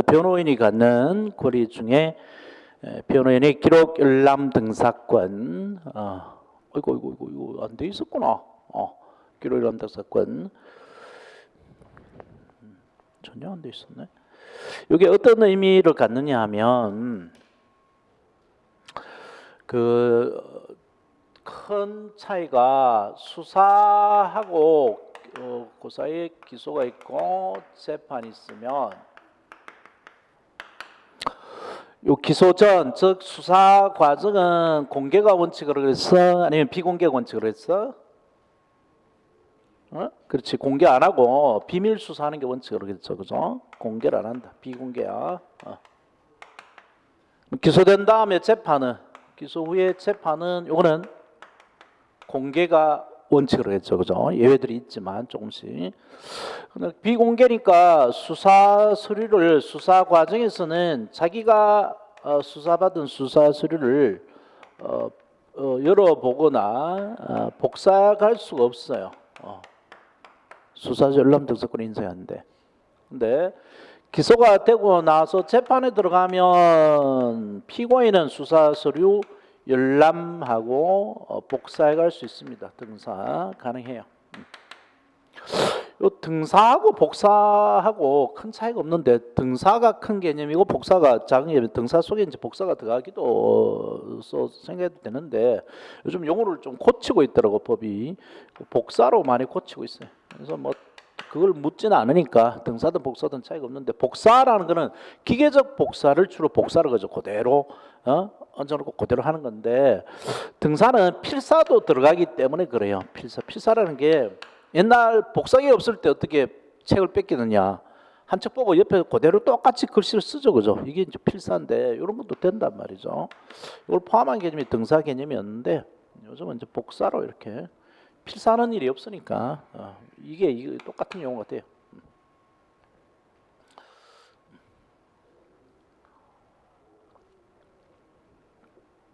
변호인이 갖는 권리 중에 변호인의 기록 열람 등사권, 이거 안 돼 있었구나. 기록 열람 등사권 전혀 안 돼 있었네. 이게 어떤 의미를 갖느냐 하면 큰 차이가 수사하고 그 사이에 기소가 있고 재판이 있으면 요 기소 전, 즉 수사 과정은 공개가 원칙으로 그랬어? 아니면 비공개가 원칙으로 했어? 그렇지. 공개 안 하고 비밀 수사하는 게 원칙으로 그랬죠. 그죠? 공개를 안 한다. 비공개야. 기소된 다음에 재판은, 기소 후에 재판은 요거는 공개가 원칙으로 했죠. 그죠? 예외들이 있지만 조금씩. 비공개니까 수사 서류를 수사 과정에서는 자기가 수사받은 수사 서류를 열어보거나 복사할 수가 없어요. 수사 열람 등사권 인정하는데. 근데 기소가 되고 나서 재판에 들어가면 피고인은 수사 서류 열람하고 복사해 갈 수 있습니다. 등사 가능해요. 요 등사하고 복사하고 큰 차이가 없는데 등사가 큰 개념이고 복사가 작은 개념. 등사 속에 이제 복사가 들어가기도 생각해도 되는데 요즘 용어를 좀 고치고 있더라고 법이. 복사로 많이 고치고 있어요. 그래서 뭐 그걸 묻지는 않으니까 등사든 복사든 차이가 없는데 복사라는 거는 기계적 복사를 주로 복사를 거죠. 그대로 얹어놓고 그대로 하는 건데 등사는 필사도 들어가기 때문에 그래요. 필사라는 게 옛날 복사기 없을 때 어떻게 책을 뺏기느냐, 한 책 보고 옆에 그대로 똑같이 글씨를 쓰죠. 그죠? 이게 이제 필사인데 이런 것도 된단 말이죠. 이걸 포함한 개념이 등사 개념이었는데 요즘은 이제 복사로 이렇게 필사하는 일이 없으니까 이게 똑같은 용어 같아요.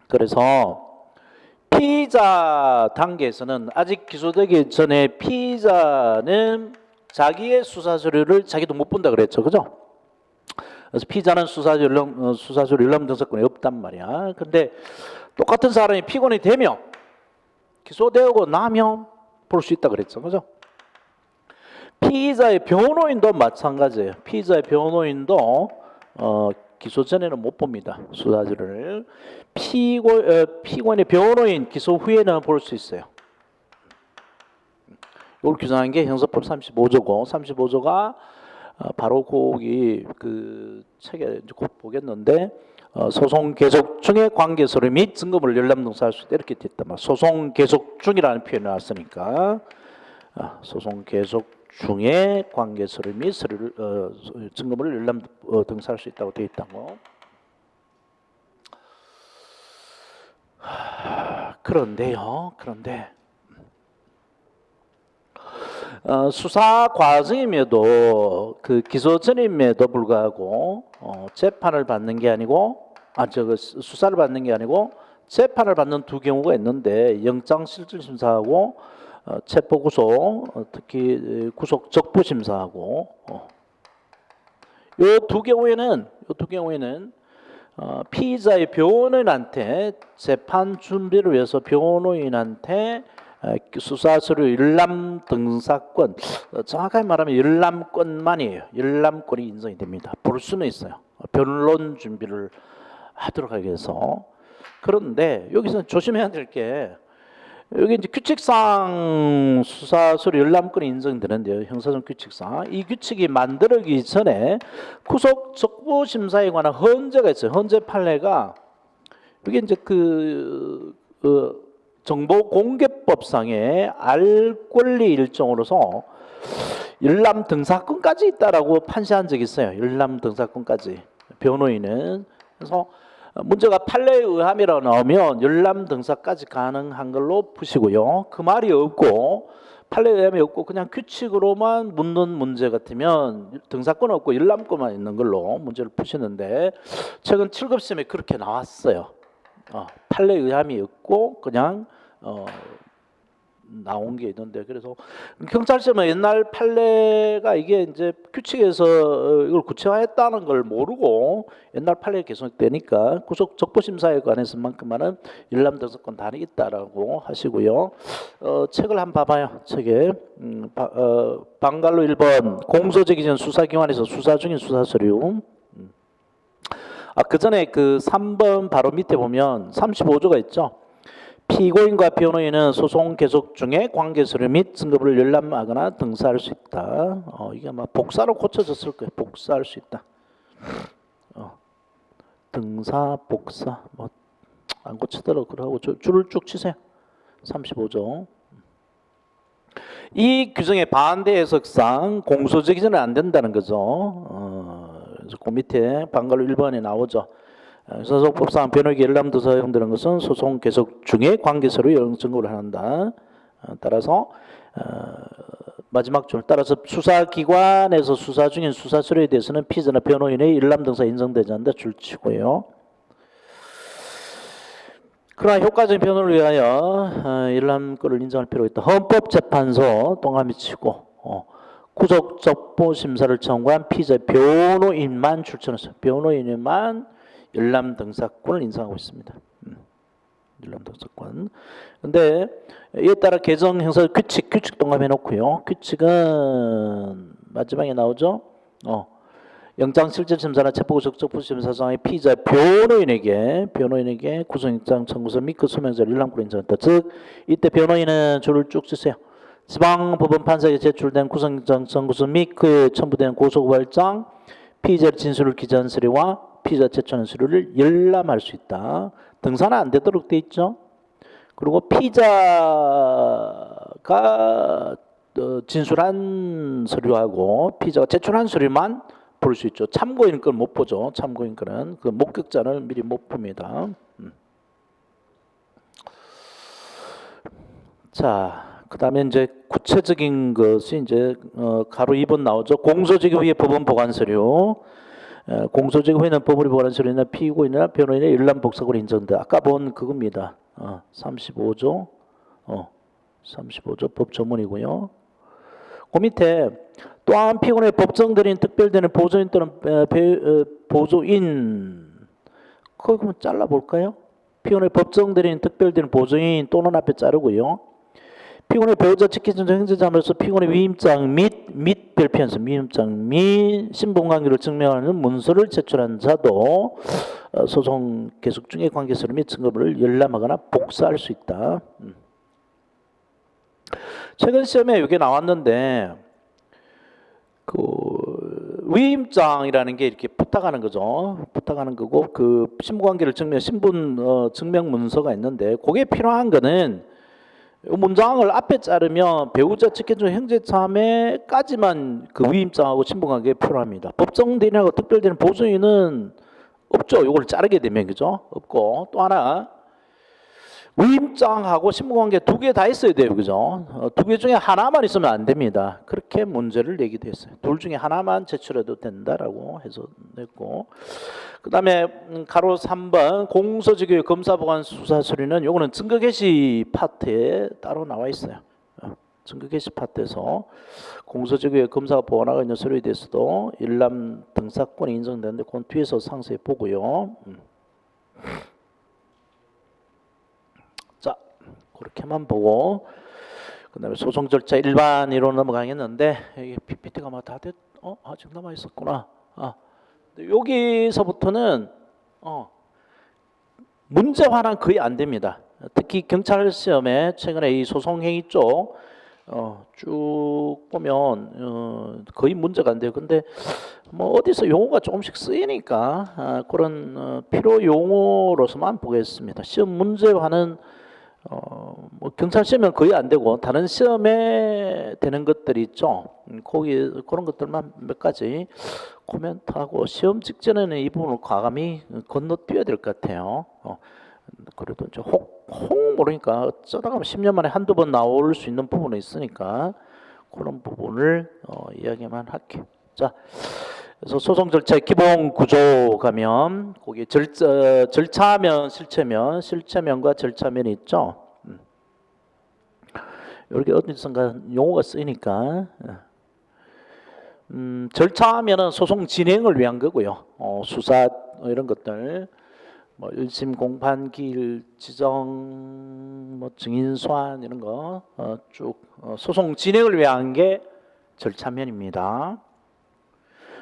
그래서 피의자 단계에서는 아직 기소되기 전에 피의자는 자기의 수사 서류를 자기도 못 본다 그랬죠. 그죠? 그래서 피의자는 수사 서류 열람 등사권이 없단 말이야. 근데 똑같은 사람이 피고인이 되면 기소되고 나면 볼 수 있다 그랬죠. 그죠? 피의자의 변호인도 마찬가지예요. 피의자의 변호인도 기소 전에는 못 봅니다. 수사지를. 피고인의 변호인 기소 후에는 볼 수 있어요. 이걸 규정한 게 형사법 35조고 35조가 바로 거기 그 책에 곧 보겠는데 소송 계속 중에 관계 서류 및 증거물을 열람 등사할 수 있다 이렇게 됐단 말이야. 소송 계속 중이라는 표현을 왔으니까 소송 계속 중에 관계 서류 및 증거물을 열람 등사할 수 있다고 되어 있다고. 그런데 수사 과정임에도 그 기소 전임에도 불구하고 재판을 받는 게 아니고 수사를 받는 게 아니고 재판을 받는 두 경우가 있는데 영장실질심사하고 체포구속 특히 구속 적부심사하고 요 두 경우에는 피의자의 변호인한테 재판 준비를 위해서 변호인한테 수사 서류 열람 등사권, 정확하게 말하면 열람권만이에요. 열람권이 인정이 됩니다. 볼 수는 있어요. 변론 준비를 하도록 하기 위해서. 그런데 여기서 조심해야 될 게 여기 이제 규칙상 수사 서류 열람권이 인정되는데요. 형사적 규칙상 이 규칙이 만들어지기 전에 구속 적부 심사에 관한 헌재가 있어요. 헌재 판례가 이게 이제 정보공개법상의 알 권리 일종으로서 열람 등사권까지 있다라고 판시한 적이 있어요. 열람 등사권까지 변호인은. 그래서 문제가 판례에 의함이라고 나오면 열람 등사까지 가능한 걸로 푸시고요. 그 말이 없고 판례에 의함이 없고 그냥 규칙으로만 묻는 문제 같으면 등사권 없고 열람권만 있는 걸로 문제를 푸시는데 최근 7급 시험에 그렇게 나왔어요. 판례에 의함이 없고 그냥 나온 게 있는데, 그래서 경찰청은 옛날 판례가 이게 이제 규칙에서 이걸 구체화했다는 걸 모르고 옛날 판례 계속되니까 구속 적부심사에 관해서만큼만은 열람등사권 단이 있다라고 하시고요. 책을 한번 봐봐요. 책에 방갈로 1번 공소제기 전 수사기관에서 수사 중인 수사서류. 그 전에 그 3번 바로 밑에 보면 35조가 있죠. 피고인과 변호인은 소송 계속 중에 관계서류 및 증거물을 열람하거나 등사할 수 있다. 이게 아마 복사로 고쳐졌을 거예요. 복사할 수 있다. 등사, 복사 뭐 안 고치더라도 그러고 줄을 쭉 치세요. 35조. 이 규정에 반대 해석상 공소제기전은 안 된다는 거죠. 그래서 그 밑에 방갈로 1번에 나오죠. 소송법상 변호기 열람등사 사용되는 것은 소송 계속 중에 관계서류 증거를 한다. 따라서 마지막 줄 따라서 수사기관에서 수사 중인 수사서류에 대해서는 피의자나 변호인의 열람등사 인정되지 않는다. 줄 치고요. 그러나 효과적인 변호를 위하여 열람권을 인정할 필요가 있다. 헌법재판소 동감이 치고 구속적부심사를 청구한 피의자 변호인만 출전했어요. 변호인만 열람등사권을 인정하고 있습니다. 열람등사권. 근데 이에 따라 개정 형사 규칙 동감해 놓고요. 규칙은 마지막에 나오죠. 영장실질심사나 체포구속적부심사상의 피의자 변호인에게 구속영장 청구서 및 그 소명자를 열람권을 인정했다. 즉 이때 변호인은 줄을 쭉 쓰세요. 지방법원 판사에게 제출된 구속영장 청구서 및 그에 첨부된 고소고발장, 피의자 진술을 기재한 서류와 피의자 제출한 서류를 열람할 수 있다. 등사는 안 되도록 돼 있죠. 그리고 피의자가 진술한 서류하고 피의자가 제출한 서류만 볼 수 있죠. 참고인 걸 못 보죠. 참고인 거는 그 목격자를 미리 못 봅니다. 자, 그다음에 이제 구체적인 것이 이제 가로 2번 나오죠. 공소제기 후에 법원 보관 서류. 공소제기 후에는 법원이 보관 서류나 피고인이나 변호인의 열람 복사권이 인정된다. 아까 본 그겁니다. 35조. 35조 법 조문이고요. 그 밑에 또한 피고인의 법정대리인 특별대리인 보조인 또는 보조인 그거 그럼 잘라볼까요? 피고인의 법정대리인 특별대리인 보조인 또는 앞에 자르고요. 피고인의 배우자 직계전적 형제자매로서 피고인의 위임장 및 별표현서 위임장 및 신분관계를 증명하는 문서를 제출한 자도 소송 계속 중에 관계서류 및 증거물을 열람하거나 복사할 수 있다. 최근 시험에 이게 나왔는데 그 위임장이라는 게 이렇게 부탁하는 거죠. 부탁하는 거고 그 신분관계를 신분 증명 문서가 있는데 그게 필요한 거는 문장을 앞에 자르면 배우자 직계전 형제자매까지만 그 위임장하고 신분관계가 필요합니다. 법정대리인하고 특별대리인 보조인은 없죠. 이걸 자르게 되면 그죠? 없고 또 하나 위임장하고 신분관계 두 개 다 있어야 돼요. 그죠? 두 개 중에 하나만 있으면 안 됩니다. 그렇게 문제를 내기도 했어요. 둘 중에 하나만 제출해도 된다라고 해서 냈고 그 다음에 가로 3번 공소지규 검사보관 수사서류는 요거는 증거개시 파트에 따로 나와 있어요. 증거개시 파트에서 공소지규 검사가 보관하고 있는 서류에 대해서도 열람 등사권이 인정되는데 그건 뒤에서 상세히 보고요. 그렇게만 보고 그다음에 소송 절차 일반으로 넘어가겠는데 이게 PPT가 막 다 됐. 아직 남아 있었구나. 여기서부터는 문제화는 거의 안 됩니다. 특히 경찰 시험에 최근에 이 소송행위 쪽 쭉 보면 거의 문제가 안 돼요. 근데 뭐 어디서 용어가 조금씩 쓰이니까 그런 필요 용어로서만 보겠습니다. 시험 문제화는 뭐 경찰 시험은 거의 안 되고 다른 시험에 되는 것들이 있죠. 거기 그런 것들만 몇 가지 코멘트하고 시험 직전에는 이 부분을 과감히 건너뛰어야 될 것 같아요. 그래도 이제 혹 모르니까 어쩌다가 10년 만에 한두 번 나올 수 있는 부분이 있으니까 그런 부분을 이야기만 할게요. 자, 그래서 소송 절차의 기본 구조 가면 거기 절차면 실체면과 절차면이 있죠. 이렇게 어디선가 용어가 쓰이니까 절차하면은 소송 진행을 위한 거고요. 수사 이런 것들, 뭐 1심 공판 기일 지정, 뭐 증인 소환 이런 거 쭉 소송 진행을 위한 게 절차면입니다.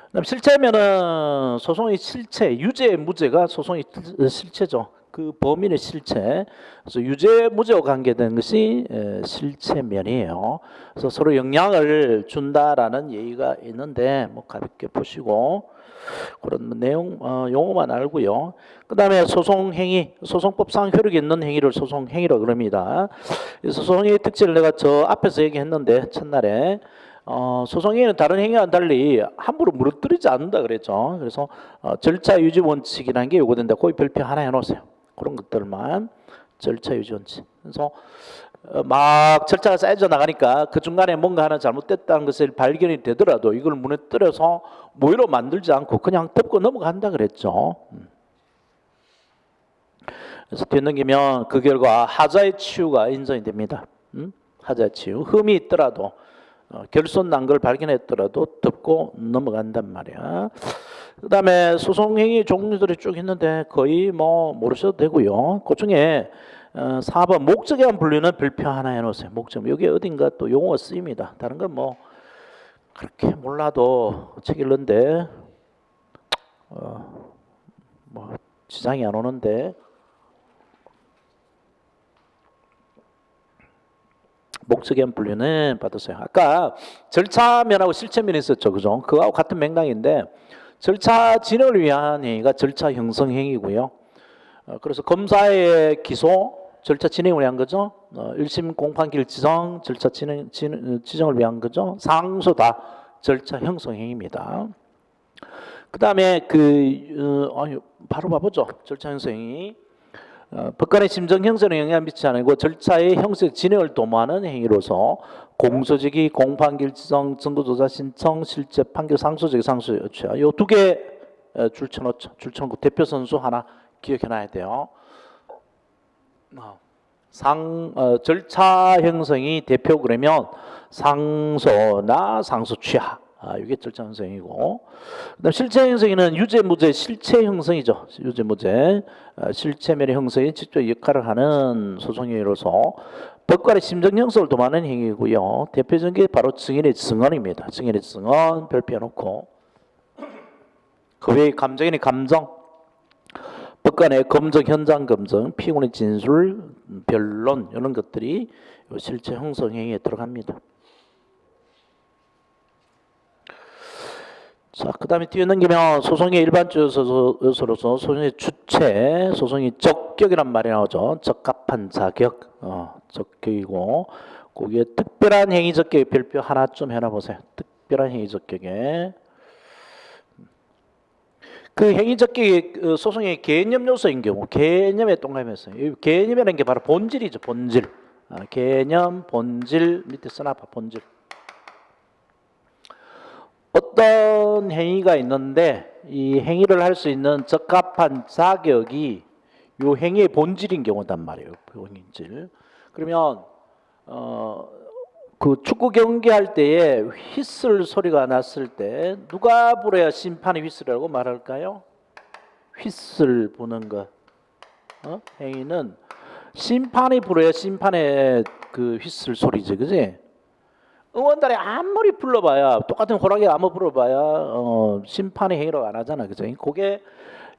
그다음 실체면은 소송의 실체, 유죄 무죄가 소송의 실체죠. 그 범인의 실체. 그래서 유죄 무죄와 관계된 것이 실체면이에요. 그래서 서로 영향을 준다라는 예의가 있는데 뭐 가볍게 보시고 그런 내용 용어만 알고요. 그다음에 소송 행위, 소송법상 효력이 있는 행위를 소송 행위라고 그럽니다. 소송의 특징을 내가 저 앞에서 얘기했는데 첫날에 소송행위는 다른 행위와는 달리 함부로 무너뜨리지 않는다 그랬죠. 그래서 절차 유지 원칙이라는 게 요구된다. 거기 별표 하나 해놓으세요. 그런 것들만 절차 유지 원칙. 그래서 막 절차가 쌓여져 나가니까 그 중간에 뭔가 하나 잘못됐다는 것을 발견이 되더라도 이걸 무너뜨려서 모의로 만들지 않고 그냥 덮고 넘어간다 그랬죠. 그래서 뒤넘기면 그 결과 하자의 치유가 인정이 됩니다. 하자의 치유. 흠이 있더라도 결손 난 걸 발견했더라도 덮고 넘어간단 말이야. 그 다음에 소송행위 종류들이 쭉 있는데 거의 뭐 모르셔도 되고요. 그 중에 4번 목적에 한 분류는 별표 하나 해놓으세요. 목적. 여기 어딘가 또 용어가 쓰입니다. 다른 건 뭐 그렇게 몰라도 책 읽는데 뭐 지장이 안 오는데 목적에 한 분류는 받으세요. 아까 절차면하고 실체면이 있었죠. 그죠? 그거하고 같은 맥락인데 절차 진행을 위한 행위가 절차 형성 행위고요. 그래서 검사의 기소, 절차 진행을 위한 거죠. 1심 공판기일 지정, 절차 지정을 위한 거죠. 상소 다 절차 형성 행위입니다. 그 다음에 바로 봐보죠. 절차 형성 행위. 법관의 심정 형성에 영향을 미치지 않고 절차의 형식 진행을 도모하는 행위로서 공소지기, 공판기일 지정, 증거조사 신청, 실제 판결, 상소지기, 상소 요청 요 두 개 줄쳐놓죠. 줄쳐놓고 대표 선수 하나 기억해놔야 돼요. 절차 형성이 대표 그러면 상소나 상소 취하. 이게 절차 형성이고, 그다음 실체 형성에는 유죄 무죄 실체 형성이죠. 유죄 무죄 실체면의 형성이 직접 역할을 하는 소송행위로서 법관의 심정 형성을 도모하는 행위고요. 대표적인 게 바로 증인의 증언입니다. 증인의 증언 별표해놓고 그 외에 감정인의 감정, 법관의 검증, 현장 검증, 피고인의 진술, 변론 이런 것들이 실체 형성 행위에 들어갑니다. 자, 그 다음에 뛰어넘기면 소송의 일반적 요소로서 소송의 주체, 소송의 적격이란 말이 나오죠. 적합한 자격, 적격이고 거기에 특별한 행위 적격의 별표 하나 좀 해놔보세요. 특별한 행위 적격에 그 행위 적격이 소송의 개념 요소인 경우 개념에 동감했어요. 개념이라는 게 바로 본질이죠. 본질. 개념, 본질 밑에 써놔봐. 본질. 어떤 행위가 있는데 이 행위를 할 수 있는 적합한 자격이 이 행위의 본질인 경우단 말이에요. 본질. 그러면 그 축구 경기할 때에 휘슬 소리가 났을 때 누가 불어야 심판이 휘슬이라고 말할까요? 휘슬 부는 것. 행위는 심판이 불어야 심판의 그 휘슬 소리지, 그지? 응원단에 아무리 불러봐야 똑같은 호랑이 아무 불러봐야 심판의 행위라고 안 하잖아, 그죠? 그게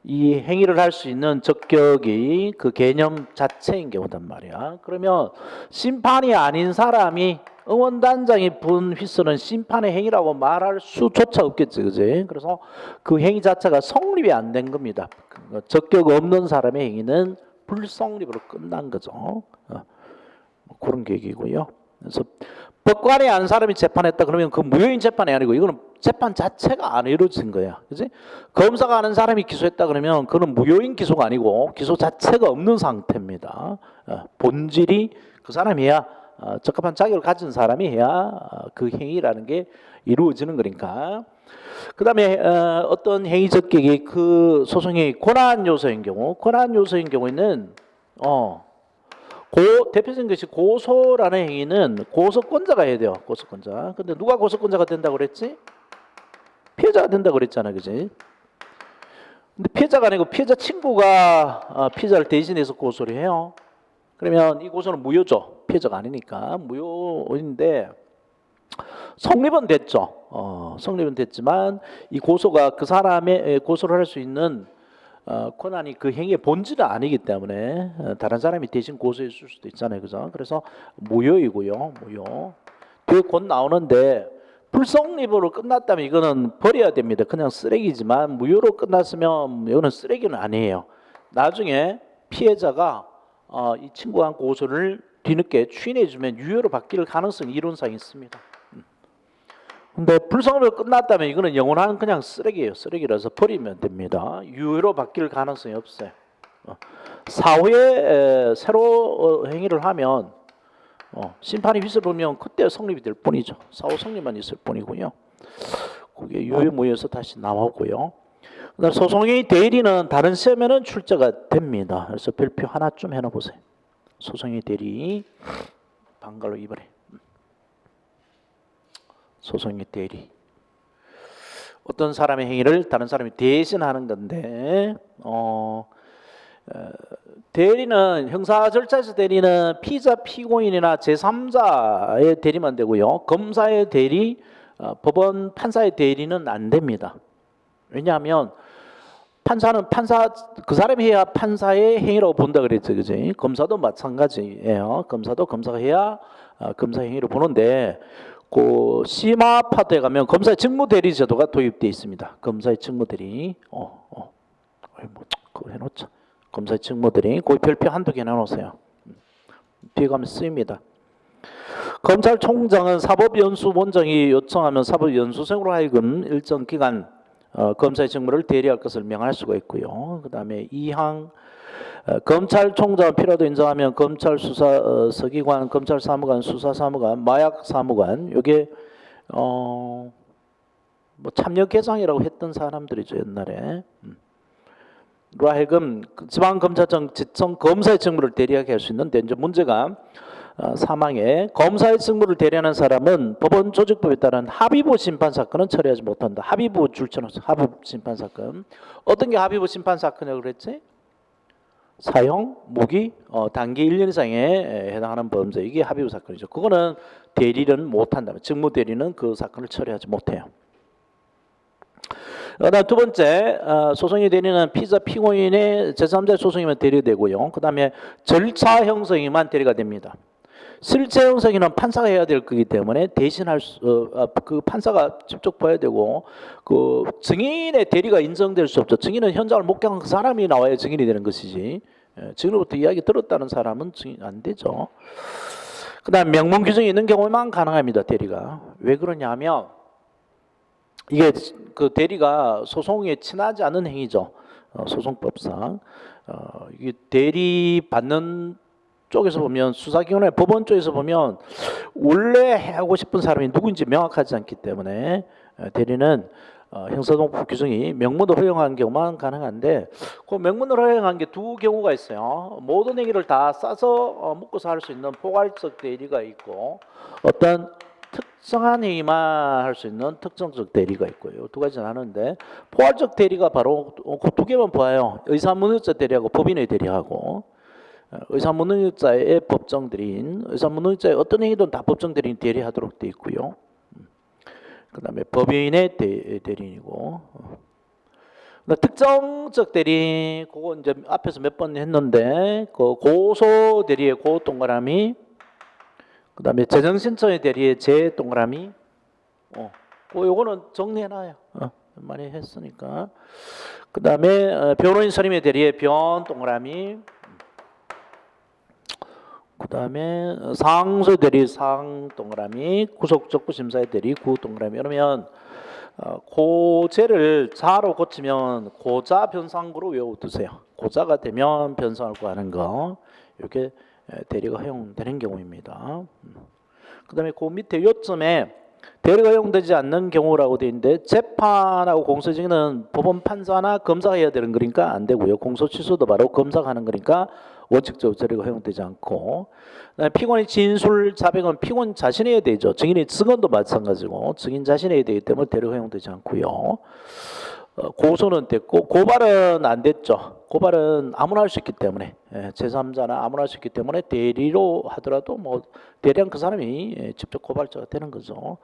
이 행위를 할 수 있는 적격이 그 개념 자체인 경우단 말이야. 그러면 심판이 아닌 사람이 응원단장이 분 휘슬은 심판의 행위라고 말할 수조차 없겠지, 그지? 그래서 그 행위 자체가 성립이 안 된 겁니다. 적격 없는 사람의 행위는 불성립으로 끝난 거죠. 그런 계기고요. 그래서 법관이 안 사람이 재판했다 그러면 그 무효인 재판이 아니고 이거는 재판 자체가 안 이루어진 거야. 그지? 검사가 아는 사람이 기소했다 그러면 그는 무효인 기소가 아니고 기소 자체가 없는 상태입니다. 본질이 그 사람이야 적합한 자격을 가진 사람이 해야 그 행위라는 게 이루어지는 거니까. 그 다음에 어떤 행위 적격이 그 소송의 권한 요소인 경우에는 대표적인 것이 고소라는 행위는 고소권자가 해야 돼요. 고소권자. 근데 누가 고소권자가 된다고 그랬지? 피해자가 된다고 그랬잖아, 그지? 근데 피해자가 아니고 피해자 친구가 피해자를 대신해서 고소를 해요. 그러면 이 고소는 무효죠. 피해자가 아니니까 무효인데 성립은 됐죠. 성립은 됐지만 이 고소가 그 사람의 고소를 할 수 있는 권한이 그 행위의 본질은 아니기 때문에 다른 사람이 대신 고소해 줄 수도 있잖아요, 그죠? 그래서 무효이고요, 무효. 뒤에 곧 나오는데 불성립으로 끝났다면 이거는 버려야 됩니다. 그냥 쓰레기지만 무효로 끝났으면 이거는 쓰레기는 아니에요. 나중에 피해자가 이 친구가 한 고소를 뒤늦게 추인해주면 유효로 바뀔 가능성이 이론상 있습니다. 근데 불성립으로 끝났다면 이거는 영원한 그냥 쓰레기예요. 쓰레기라서 버리면 됩니다. 유효로 바뀔 가능성이 없어요. 사후에 새로 행위를 하면 심판이 휘슬르면 그때 성립이 될 뿐이죠. 사후 성립만 있을 뿐이고요. 그게 유효 무효에서 다시 나오고요. 그다음 소송의 대리는 다른 시험에는 출제가 됩니다. 그래서 별표 하나 좀 해놔보세요. 소송의 대리 방갈로 2번에 소송의 대리 어떤 사람의 행위를 다른 사람이 대신하는 건데 대리는 형사 절차에서 대리는 피의자 피고인이나 제3자의 대리만 되고요. 검사의 대리, 법원 판사의 대리는 안 됩니다. 왜냐하면 판사는 그 사람이 해야 판사의 행위라고 본다 그랬죠, 그지? 검사도 마찬가지예요. 검사도 검사가 해야 검사 행위를 보는데 그 심화 파트에 가면 검사의 직무 대리 제도가 도입되어 있습니다. 검사의 직무 대리, 그거 해놓자. 검사의 직무 대리, 거기 별표 한두 개 내놓으세요. 뒤에 가면 쓰입니다. 검찰총장은 사법연수원장이 요청하면 사법연수생으로 하여금 일정 기간 검사의 직무를 대리할 것을 명할 수가 있고요. 그 다음에 2항 검찰총장은 필요하다 인정하면 검찰 수사 서기관, 검찰 사무관, 수사 사무관, 마약 사무관 이게 뭐 참여 개장이라고 했던 사람들이죠 옛날에. 로 하여금 지방검찰청 지청 검사의 직무를 대리하게 할 수 있는데 이제 문제가 사망에 검사의 직무를 대리하는 사람은 법원 조직법에 따른 합의부 심판 사건은 처리하지 못한다. 합의부 줄쳐놓았어. 합의부 심판 사건. 어떤 게 합의부 심판 사건이라고 그랬지? 사형, 무기, 단기 1년 이상에 해당하는 범죄 이게 합의부 사건이죠. 그거는 대리는 못한다. 직무 대리는 그 사건을 처리하지 못해요. 그다음 두 번째 소송의 대리는 피의자 피고인의 제3자 소송이면 대리되고요. 그 다음에 절차 형성이만 대리가 됩니다. 실체 형성이는 판사가 해야 될 거기 때문에 대신할 그 판사가 직접 봐야 되고 그 증인의 대리가 인정될 수 없죠. 증인은 현장을 목격한 그 사람이 나와야 증인이 되는 것이지 증인으로부터 이야기 들었다는 사람은 증인 안 되죠. 그 다음 명문 규정이 있는 경우만 가능합니다. 대리가. 왜 그러냐면 이게 그 대리가 소송에 친하지 않은 행위죠. 소송법상 이게 대리 받는 쪽에서 보면 수사기관의 법원 쪽에서 보면 원래 하고 싶은 사람이 누구인지 명확하지 않기 때문에 대리는 형사동법 규정이 명문으로 허용한 경우만 가능한데 그 명문으로 허용한 게 두 경우가 있어요. 모든 행위를 다 싸서 묶어서 할 수 있는 포괄적 대리가 있고 어떤 특정한 행위만 할 수 있는 특정적 대리가 있고요. 두 가지는 하는데 포괄적 대리가 바로 그 두 개만 봐요. 의사무능력자 대리하고 법인의 대리하고 의사무능력자의 법정대리인 의사무능력자의 어떤 행위든 다 법정대리인 대리하도록 되어 있고요. 그 다음에 법인의 대리인이고 특정적 대리 그거 이제 앞에서 몇 번 했는데 그 고소 대리의 고 동그라미 그 다음에 재정신청의 대리의 재 동그라미 요거는 정리해놔요. 많이 했으니까. 그 다음에 변호인 선임의 대리의 변 동그라미 그 다음에 상소 대리 상 동그라미 구속적부 심사의 대리 구 동그라미 그러면 고제를 자로 고치면 고자 변상구로 외워두세요. 고자가 되면 변상을 구하는 거 이렇게 대리가 허용되는 경우입니다. 그 다음에 그 밑에 요점에 대리가 허용되지 않는 경우라고 되어 있는데 재판하고 공소증은 법원 판사나 검사가 해야 되는 거니까 안 되고요. 공소 취소도 바로 검사가 하는 거니까 원칙적으로 재료가 허용되지 않고, 그다음에 피고인의 진술 자백은 피고인 자신이 해야 되죠. 증인의 증언도 마찬가지고 증인 자신이 해야 되기 때문에 재료가 허용되지 않고요. 고소는 됐고 고발은 안 됐죠. 고발은 아무나 할 수 있기 때문에 제3자나 아무나 할 수 있기 때문에 대리로 하더라도 뭐 대리한 그 사람이 직접 고발자가 되는 거죠.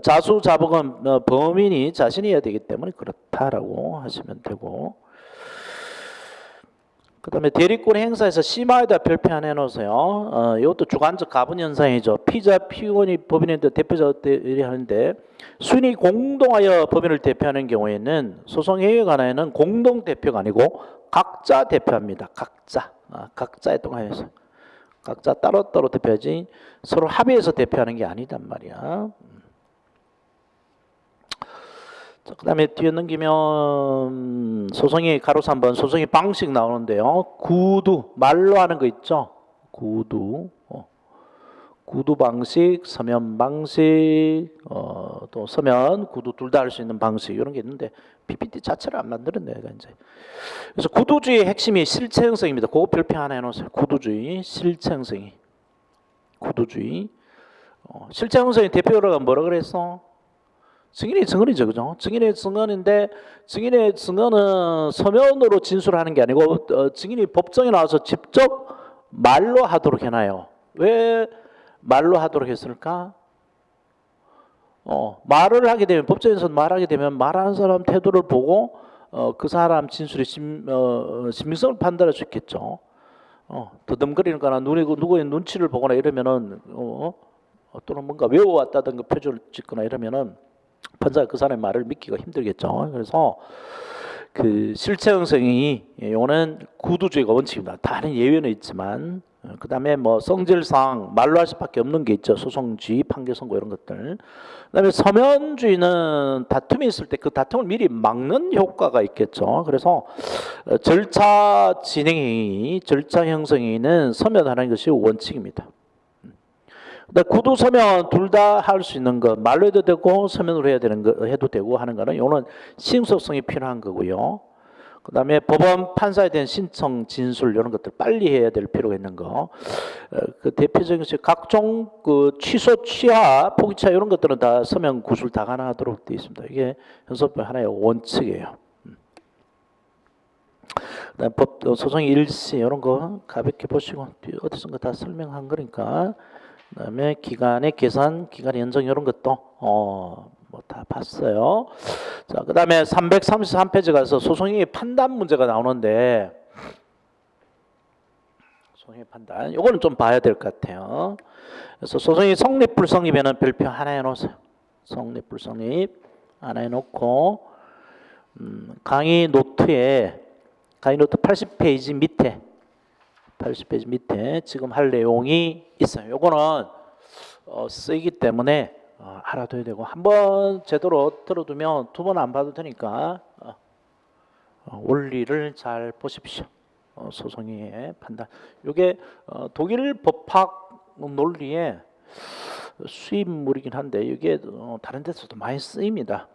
자수자복은 범인이 자신이 해야 되기 때문에 그렇다라고 하시면 되고, 그 다음에 대리권 행사에서 심화에다 별표 하나 해놓으세요. 이것도 주관적 가분 현상이죠. 피자, 피고인이 법인인데 대표자들이 하는데 수인이 공동하여 법인을 대표하는 경우에는 소송회의에 관하여는 공동 대표가 아니고 각자 대표합니다. 각자에 동하여서 각자 따로따로 대표하지 서로 합의해서 대표하는 게 아니단 말이야. 자, 그 다음에 뒤에 넘기면 소송이 가로 3번 소송이 방식 나오는데요. 구두 말로 하는 거 있죠. 구두 구두 방식, 서면 방식, 또 서면 구두 둘 다 할 수 있는 방식 이런 게 있는데 PPT 자체를 안 만들었네 내가 이제. 그래서 구두주의 핵심이 실체 형성입니다. 그거 별표 하나 해놓으세요. 구두주의 실체 형성이. 구두주의 실체 형성의 대표로가 뭐라 그랬어? 증인의 증언이죠, 그죠? 증인의 증언인데 증인의 증언은 서면으로 진술하는 게 아니고 증인이 법정에 나와서 직접 말로 하도록 해놔요. 왜 말로 하도록 했을까? 말을 하게 되면 법정에서 말하게 되면 말하는 사람 태도를 보고 그 사람 진술의 신빙성을 판단할 수 있겠죠. 더듬거리는 거나 누구의 눈치를 보거나 이러면은 또는 뭔가 외워왔다든가 표정을 짓거나 이러면은 판사가 그 사람의 말을 믿기가 힘들겠죠. 그래서 그 실체 형성이 요거는 구두주의가 원칙입니다. 다른 예외는 있지만 그 다음에 뭐 성질상 말로 할 수밖에 없는 게 있죠. 소송주의, 판결 선고 이런 것들. 그 다음에 서면주의는 다툼이 있을 때 그 다툼을 미리 막는 효과가 있겠죠. 그래서 절차 진행이 절차 형성에는 서면하는 것이 원칙입니다. 구두 서면 둘 다 할 수 있는 거 말로 해도 되고 서면으로 해야 되는 거 해도 되고 하는 거는 이거는 신속성이 필요한 거고요. 그다음에 법원 판사에 대한 신청 진술 이런 것들 빨리 해야 될 필요가 있는 거. 그 대표적인 것이 각종 그 취소 취하 포기차 이런 것들은 다 서면 구술 다 가능하도록 되어 있습니다. 이게 현소법 하나의 원칙이에요. 그다음 법 소송의 일시 이런 거 가볍게 보시고 어디선가 다 설명한 거니까. 그다음에 기간의 계산, 기간 연장 이런 것도 뭐 다 봤어요. 자, 그다음에 333페이지 가서 소송의 판단 문제가 나오는데 소송의 판단, 이거는 좀 봐야 될 것 같아요. 그래서 소송의 성립 불성립에는 별표 하나 해놓으세요. 성립 불성립 하나 해놓고 강의 노트에 강의 노트 80페이지 밑에 지금 할 내용이 있어요. 요거는 쓰이기 때문에 알아둬야 되고 한번 제대로 들어두면 두 번 안 봐도 되니까 원리를 잘 보십시오. 소송의 판단. 요게 독일 법학 논리의 수입물이긴 한데 이게 다른 데서도 많이 쓰입니다.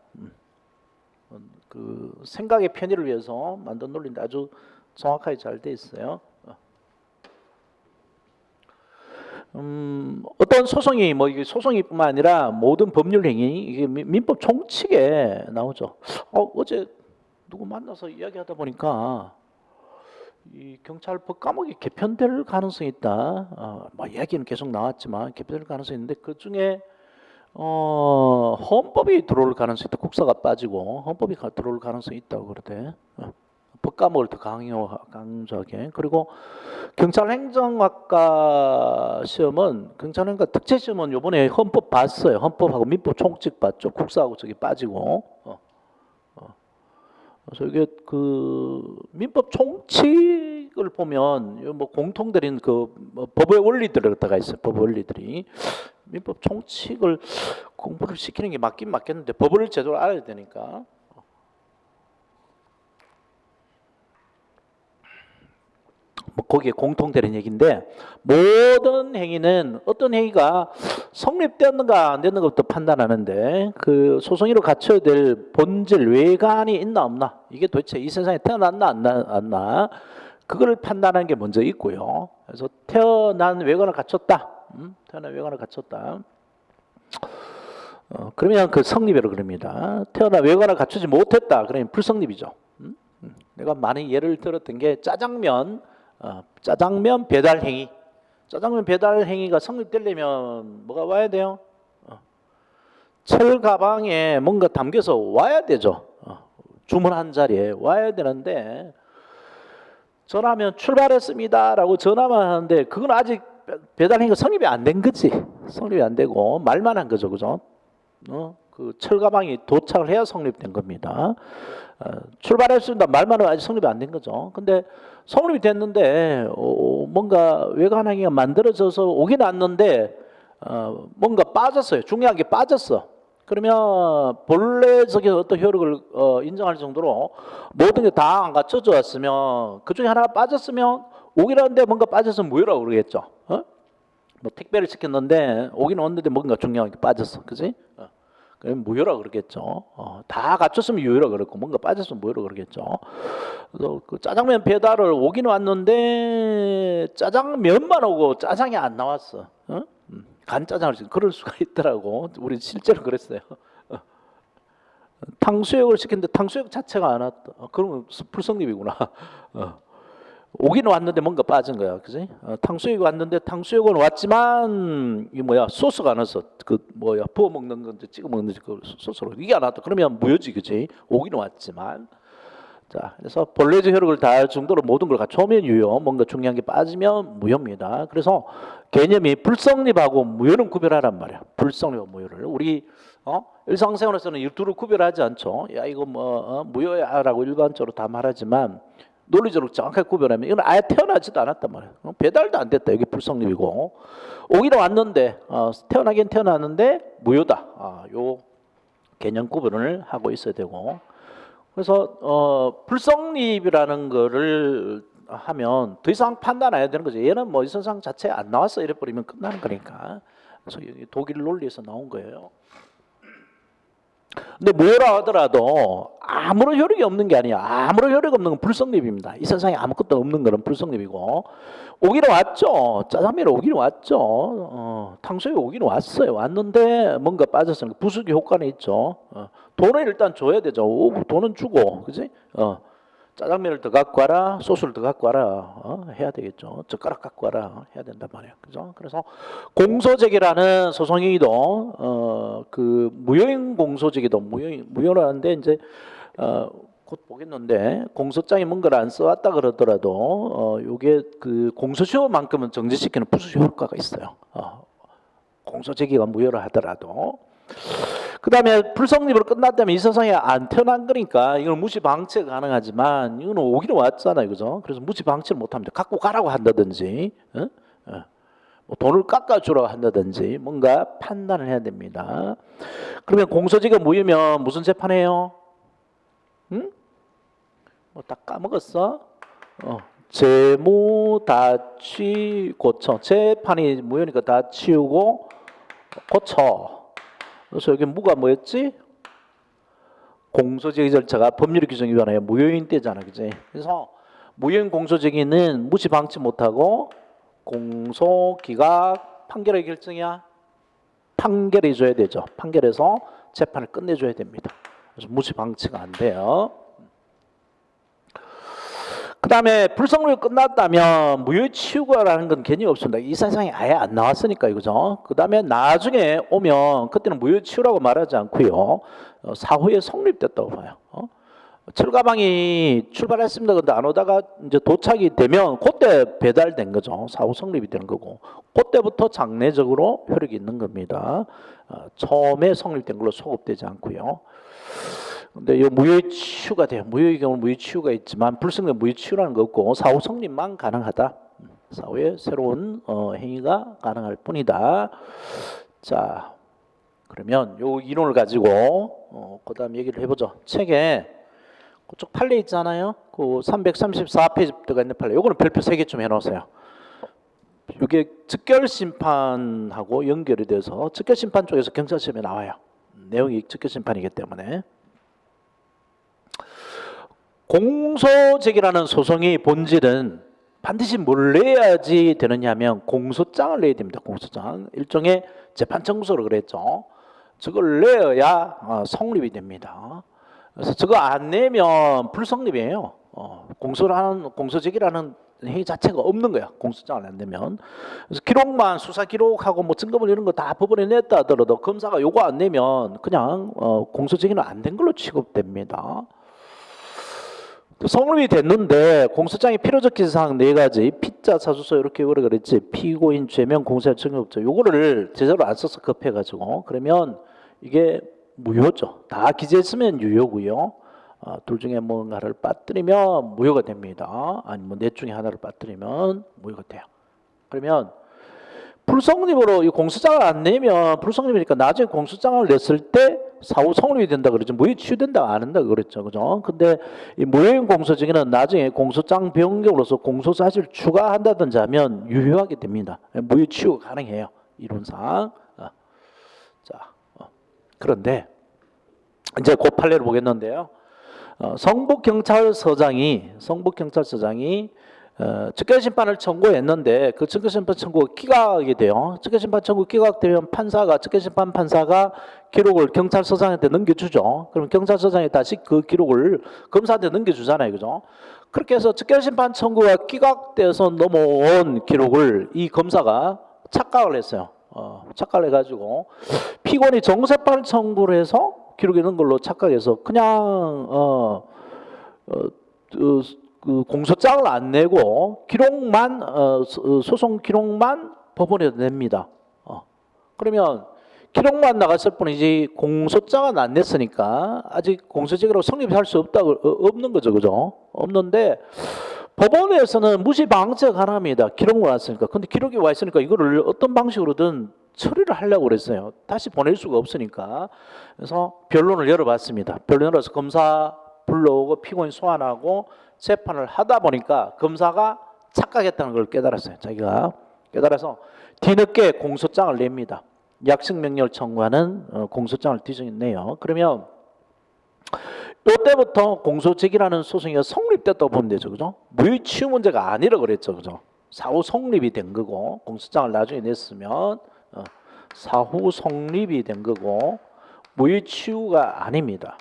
그 생각의 편의를 위해서 만든 논리인데 아주 정확하게 잘 돼 있어요. 어떤 소송이 뭐 이게 소송이뿐만 아니라 모든 법률 행위 이게 민법 총칙에 나오죠. 어제 누구 만나서 이야기하다 보니까 이 경찰법 과목이 개편될 가능성이 있다. 뭐 이야기는 계속 나왔지만 개편될 가능성이 있는데 그 중에 헌법이 들어올 가능성이 있다. 국사가 빠지고 헌법이 들어올 가능성이 있다고 그러대. 법과목을 더 강조하게. 그리고 경찰행정학과 시험은 경찰행정학과 특채 시험은 이번에 헌법 봤어요. 헌법하고 민법 총칙 봤죠. 국사하고 저기 빠지고. 그래서 이게 그 민법 총칙을 보면 뭐 공통되는 그 법의 원리들이 들어가 있어요. 법 원리들이. 민법 총칙을 공부를 시키는 게 맞긴 맞겠는데 법을 제대로 알아야 되니까. 거기에 공통되는 얘기인데 모든 행위는 어떤 행위가 성립되었는가 안 됐는가부터 판단하는데 그 소송이로 갖춰야 될 본질 외관이 있나 없나 이게 도대체 이 세상에 태어났나 안 나 그걸 판단하는 게 먼저 있고요. 그래서 태어난 외관을 갖췄다. 태어난 외관을 갖췄다. 그러면 그 성립이라고 그럽니다. 태어난 외관을 갖추지 못했다. 그러면 불성립이죠. 내가 많은 예를 들었던 게 짜장면 배달 행위. 짜장면 배달 행위가 성립되려면 뭐가 와야 돼요? 철 가방에 뭔가 담겨서 와야 되죠. 주문한 자리에 와야 되는데 전화하면 출발했습니다라고 전화만 하는데 그건 아직 배달 행위가 성립이 안 된 거지. 성립이 안 되고 말만 한 거죠, 그죠? 그 철 가방이 도착을 해야 성립된 겁니다. 출발했습니다 말만 하면 아직 성립이 안 된 거죠. 근데 성립이 됐는데 뭔가 외관 행위가 만들어져서 오긴 왔는데 뭔가 빠졌어요. 중요한 게 빠졌어. 그러면 본래적인 어떤 효력을 인정할 정도로 모든 게 다 안 갖춰져 왔으면 그 중에 하나가 빠졌으면 오긴 왔는데 뭔가 빠져서 무효라고 그러겠죠. 뭐 택배를 시켰는데 오긴 왔는데 뭔가 중요한 게 빠졌어. 그지? 그럼 무효라고 그러겠죠. 다 갖췄으면 유효라고 그랬고 뭔가 빠졌으면 무효라고 그러겠죠. 그래서 그 짜장면 배달을 오긴 왔는데 짜장면만 오고 짜장이 안 나왔어. 간짜장을 지금 그럴 수가 있더라고. 우리 실제로 그랬어요. 탕수육을 시켰는데 탕수육 자체가 안 왔다. 그러면 불성립이구나. 오긴 왔는데 뭔가 빠진 거야, 그지? 탕수육이 왔는데 탕수육은 왔지만 이 뭐야 소스가 안 왔어. 그 뭐야 부어 먹는 건지 찍어 먹는지 그 소스로 이게 안 왔다. 그러면 무효지, 그지? 오긴 왔지만. 자, 그래서 본래적 효력을 다할 정도로 모든 걸 갖춰오면 유효, 뭔가 중요한 게 빠지면 무효입니다. 그래서 개념이 불성립하고 무효는 구별하란 말이야. 불성립하고 무효를 우리 일상생활에서는 이 둘을 구별하지 않죠. 야 이거 뭐 무효야라고 일반적으로 다 말하지만 논리적으로 정확하게 구별하면 이건 아예 태어나지도 않았단 말이야. 배달도 안 됐다. 여기 불성립이고 오기는 왔는데 태어나긴 태어났는데 무효다. 요 개념 구별을 하고 있어야 되고. 그래서 불성립이라는 거를 하면 더 이상 판단 안 해야 되는 거죠. 얘는 뭐 이 세상 자체에 안 나왔어 이래 버리면 끝나는 거니까. 그래서 독일 논리에서 나온 거예요. 근데 무효라 하더라도 아무런 효력이 없는 게 아니야. 아무런 효력이 없는 건 불성립입니다. 이 세상에 아무것도 없는 거는 불성립이고 오기는 왔죠. 짜장면 오기는 왔죠. 탕수육 오기는 왔어요. 왔는데 뭔가 빠졌으니까 부수기 효과는 있죠. 돈을 일단 줘야 되죠. 돈은 주고, 그지? 짜장면을 더 갖고 와라, 소스를 더 갖고 와라, 해야 되겠죠. 젓가락 갖고 와라, 해야 된단 말이에요. 그죠? 그래서 공소제기라는 소송행위도 그 무효인 공소제기도 무효라는데 이제 곧 보겠는데 공소장에 뭔가를 안 써왔다 그러더라도 요게 그 공소시효만큼은 정지시키는 부수시 효과가 있어요. 공소제기가 무효를 하더라도. 그 다음에 불성립으로 끝났다면 이 세상에 안 태어난 거니까 이걸 무시 방치가 가능하지만 이거는 오기는 왔잖아요, 그죠? 그래서 무시 방치를 못합니다. 갖고 가라고 한다든지, 뭐 돈을 깎아주라고 한다든지 뭔가 판단을 해야 됩니다. 그러면 공소제기가 무효면 무슨 재판해요? 응? 뭐 다 까먹었어? 재무 다치 고쳐. 재판이 무효니까 다 치우고 고쳐. 그래서 여기 무가 뭐였지? 공소제기 절차가 법률 규정 위반하여 무효인 때잖아, 그지? 그래서 무효인 공소제기는 무시 방치 못하고 공소 기각 판결의 결정이야. 판결해 줘야 되죠. 판결해서 재판을 끝내줘야 됩니다. 그래서 무시 방치가 안 돼요. 그 다음에 불성립이 끝났다면 무효의 치유가라는 건 개념이 없습니다. 이 세상에 아예 안 나왔으니까 이거죠. 그 다음에 나중에 오면 그때는 무효의 치유라고 말하지 않고요. 사후에 성립됐다고 봐요. 철가방이 출발했습니다. 근데 안 오다가 이제 도착이 되면 그때 배달된 거죠. 사후 성립이 되는 거고 그때부터 장래적으로 효력이 있는 겁니다. 처음에 성립된 걸로 소급되지 않고요. 근데 이 무효의 치유가 돼요. 무효의 경우는 무효의 치유가 있지만 불성립 무효의 치유라는 거 없고 사후 성립만 가능하다. 사후에 새로운 행위가 가능할 뿐이다. 자, 그러면 요 이론을 가지고 그다음 얘기를 해보죠. 책에 그쪽 판례 있잖아요. 그 334페이지 들어가 있는 판례. 요거는 별표 3개 좀 해놓으세요. 이게 즉결심판하고 연결이 돼서 즉결심판 쪽에서 경찰시험에 나와요. 내용이 즉결심판이기 때문에. 공소제기라는 소송의 본질은 반드시 뭘 내야지 되느냐 하면 공소장을 내야 됩니다. 공소장. 일종의 재판 청구서로 그랬죠. 저걸 내어야 성립이 됩니다. 그래서 저거 안 내면 불성립이에요. 공소제기라는 행위 자체가 없는 거야. 공소장을 안 내면. 그래서 기록만 수사 기록하고 뭐 증거물 이런 거 다 법원에 냈다 하더라도 검사가 요거 안 내면 그냥 공소제기는 안 된 걸로 취급됩니다. 성립이 됐는데 공소장의 필요적 기사항 4가지 피자 사주서 이렇게 오래 그랬지 피고인 죄명 공소할 증거업자 요거를 제대로 안 써서 급해가지고 그러면 이게 무효죠. 다 기재했으면 유효고요. 둘 중에 뭔가를 빠뜨리면 무효가 됩니다. 아니면 넷 중에 하나를 빠뜨리면 무효가 돼요. 그러면 불성립으로 이 공소장을 안 내면 불성립이니까 나중에 공소장을 냈을 때 사후 성립이 된다 그러죠. 무효 취유된다 안 한다 그랬죠. 그죠? 근데 이 무효인 공소제기는 나중에 공소장 변경으로서 공소사실 추가한다든지 하면 유효하게 됩니다. 무효 취유가 가능해요. 이론상. 자, 그런데 이제 그 판례를 보겠는데요. 성북경찰서장이 즉결심판을 청구했는데 그 즉결심판 청구가 기각이 돼요. 즉결심판 청구 기각되면 즉결심판 판사가 기록을 경찰서장한테 넘겨주죠. 그럼 경찰서장이 다시 그 기록을 검사한테 넘겨주잖아요. 그죠? 그렇게 해서 즉결심판 청구가 기각돼서 넘어온 기록을 이 검사가 착각을 했어요. 착각을 해가지고 피고인이 정세판 청구를 해서 기록이 있는 걸로 착각해서 그냥 그 공소장을 안 내고 기록만 소송 기록만 법원에 냅니다. 그러면 기록만 나갔을 뿐이지 공소장은 안 냈으니까 아직 공소제기로 성립할 수 없는 거죠, 그죠? 없는데 법원에서는 무시 방치가 가능합니다. 기록만 왔으니까. 근데 기록이 와 있으니까 이거를 어떤 방식으로든 처리를 하려고 그랬어요. 다시 보낼 수가 없으니까. 그래서 변론을 열어봤습니다. 변론을 열어서 검사 불러오고 피고인 소환하고 재판을 하다 보니까 검사가 착각했다는 걸 깨달았어요. 자기가 깨달아서 뒤늦게 공소장을 냅니다. 약식명령을 청구하는 공소장을 뒤져내요. 그러면 이때부터 공소제기라는 소송이 성립됐다고 보면 되죠. 그죠? 무효취유 문제가 아니라 그랬죠. 그죠? 사후 성립이 된 거고 공소장을 나중에 냈으면 사후 성립이 된 거고 무효취유가 아닙니다.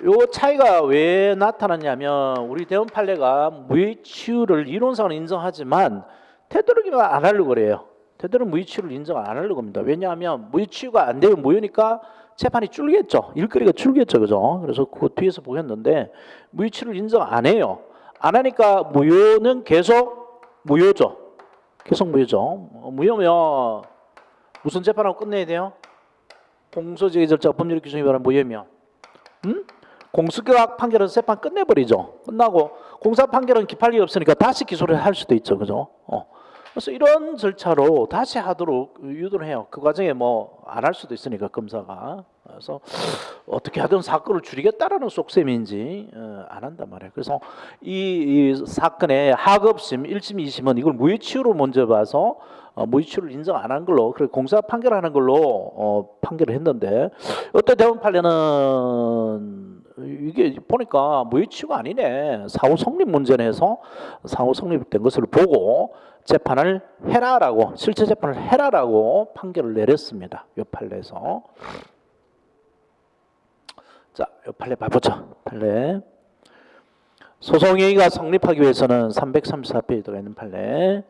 요 차이가 왜 나타났냐면 우리 대원 판례가 무효취유를 이론상은 인정하지만 되도록이면 안 하려고 그래요. 되도록 무효취유를 인정 안 하려고 합니다. 왜냐하면 무효취유가 안 되면 무효니까 재판이 줄겠죠. 일거리가 줄겠죠. 그죠? 그래서 그 뒤에서 보겠는데 무효취유를 인정 안 해요. 안 하니까 무효는 계속 무효죠. 계속 무효죠. 무효면 무슨 재판하고 끝내야 돼요? 공소제기 절차 법률 규정에 따른 무효면 공수기각 판결에서 재판 끝내버리죠. 끝나고 공사 판결은 기판력이 없으니까 다시 기소를 할 수도 있죠. 그죠? 그래서 이런 절차로 다시 하도록 유도를 해요. 그 과정에 뭐 안 할 수도 있으니까 검사가. 그래서 어떻게 하든 사건을 줄이겠다라는 속셈인지 안 한단 말이에요. 그래서 이 사건의 하급심 1심 2심은 이걸 무효취유로 먼저 봐서 무효취유를 인정 안 한 걸로 그리고 공사 판결하는 걸로 판결을 했는데 어때 대원 판례는 이게 보니까 무효취유가 아니네. 사후 성립 문제네 해서 사후 성립된 것을 보고 재판을 해라라고 실체 재판을 해라라고 판결을 내렸습니다. 이 판례에서. 자, 이 판례 봐보죠. 판례. 소송행위가 성립하기 위해서는 334페이지에 들어가 있는 판례.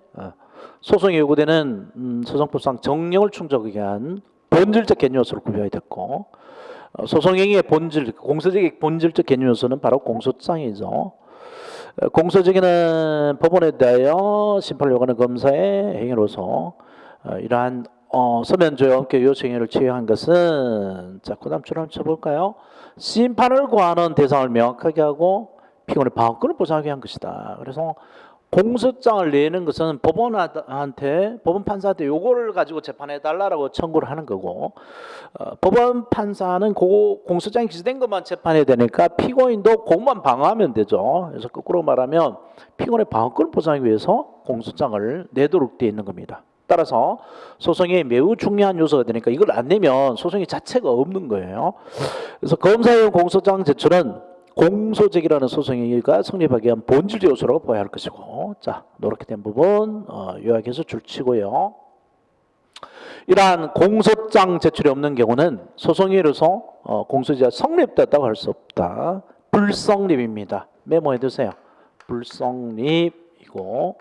소송이 요구되는 소송법상 정령을 충족하게 한 본질적 개념 요소를 구별해야 됐고 소송행위의 본질, 공소제기 본질적 개념 요소는 바로 공소장이죠. 공소제기는 법원에 대하여 심판을 요구하는 검사의 행위로서 이러한 서면조의 원격 요청 행위를 취한 것은 자, 그 다음 줄 한번 쳐볼까요? 심판을 구하는 대상을 명확하게 하고 피고인의 방어권을 보장하게 한 것이다. 그래서 공소장을 내는 것은 법원한테 법원 판사한테 요거를 가지고 재판해 달라라고 청구를 하는 거고 법원 판사는 그 공소장이 기재된 것만 재판해야 되니까 피고인도 그것만 방어하면 되죠. 그래서 거꾸로 말하면 피고인의 방어권을 보장하기 위해서 공소장을 내도록 되어 있는 겁니다. 따라서 소송이 매우 중요한 요소가 되니까 이걸 안 내면 소송이 자체가 없는 거예요. 그래서 검사용 공소장 제출은 공소제기라는 소송이가 성립하기 위한 본질 요소라고 봐야 할 것이고, 자, 이렇게 된 부분 요약해서 줄치고요. 이러한 공소장 제출이 없는 경우는 소송이로서 공소제가 성립됐다고 할 수 없다. 불성립입니다. 메모해 두세요. 불성립이고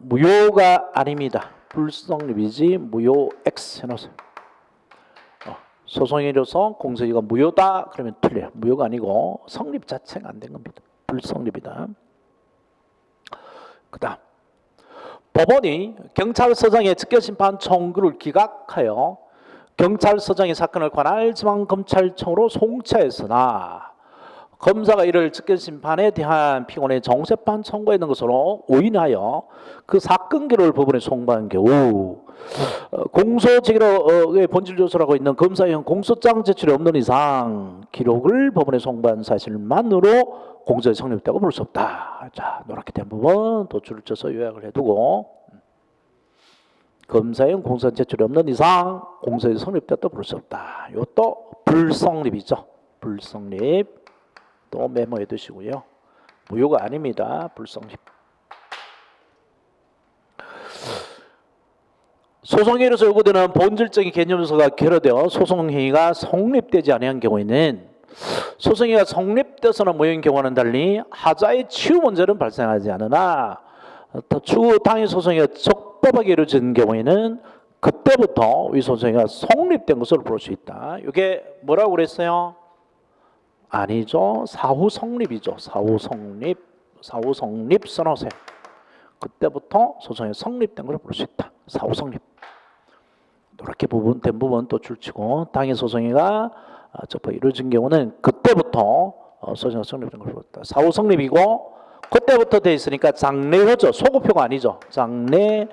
무효가 아닙니다. 불성립이지 무효 X 해놓으세요. 소송이로서 공소제가 무효다 그러면 틀려요. 무효가 아니고 성립 자체가 안 된 겁니다. 불성립이다. 그 다음 법원이 경찰서장의 직결심판 청구를 기각하여 경찰서장이 사건을 관할 지방검찰청으로 송치하였으나 검사가 이를 직결심판에 대한 피고인의 정세판 청구했는 것으로 오인하여 그 사건 기록을 법원에 송부한 경우 공소제기로의 본질 요소라고 있는 검사용 공소장 제출이 없는 이상 기록을 법원에 송부한 사실만으로 공소에 성립되고 볼 수 없다. 자, 노랗게 된 부분 또 줄을 쳐서 요약을 해두고 검사용 공소장 제출이 없는 이상 공소에 성립됐다 볼 수 없다. 이것도 불성립이죠. 불성립. 또 메모해 두시고요. 무효가 아닙니다. 불성립. 소송행위로서 요구되는 본질적인 개념 요소가 결여되어 소송행위가 성립되지 아니한 경우에는 소송행위가 성립돼서는 무효인 경우와는 달리 하자의 치유 문제는 발생하지 않으나 추후 당해 소송행위가 적법하게 이루어진 경우에는 그때부터 이 소송행위가 성립된 것으로 볼 수 있다. 이게 뭐라고 그랬어요? 아니죠. 사후 성립이죠. 사후 성립. 사후 성립 써놓으세요. 그때부터 소송이 성립된 걸 볼 수 있다. 사후 성립. 이렇게 된 부분 또 줄치고 당해 소송이가 적법하게 이루어진 경우는 그때부터 소송이 성립된 걸 볼 수 있다. 사후 성립이고 그때부터 돼 있으니까 장래효죠. 소급효가 아니죠. 장래효만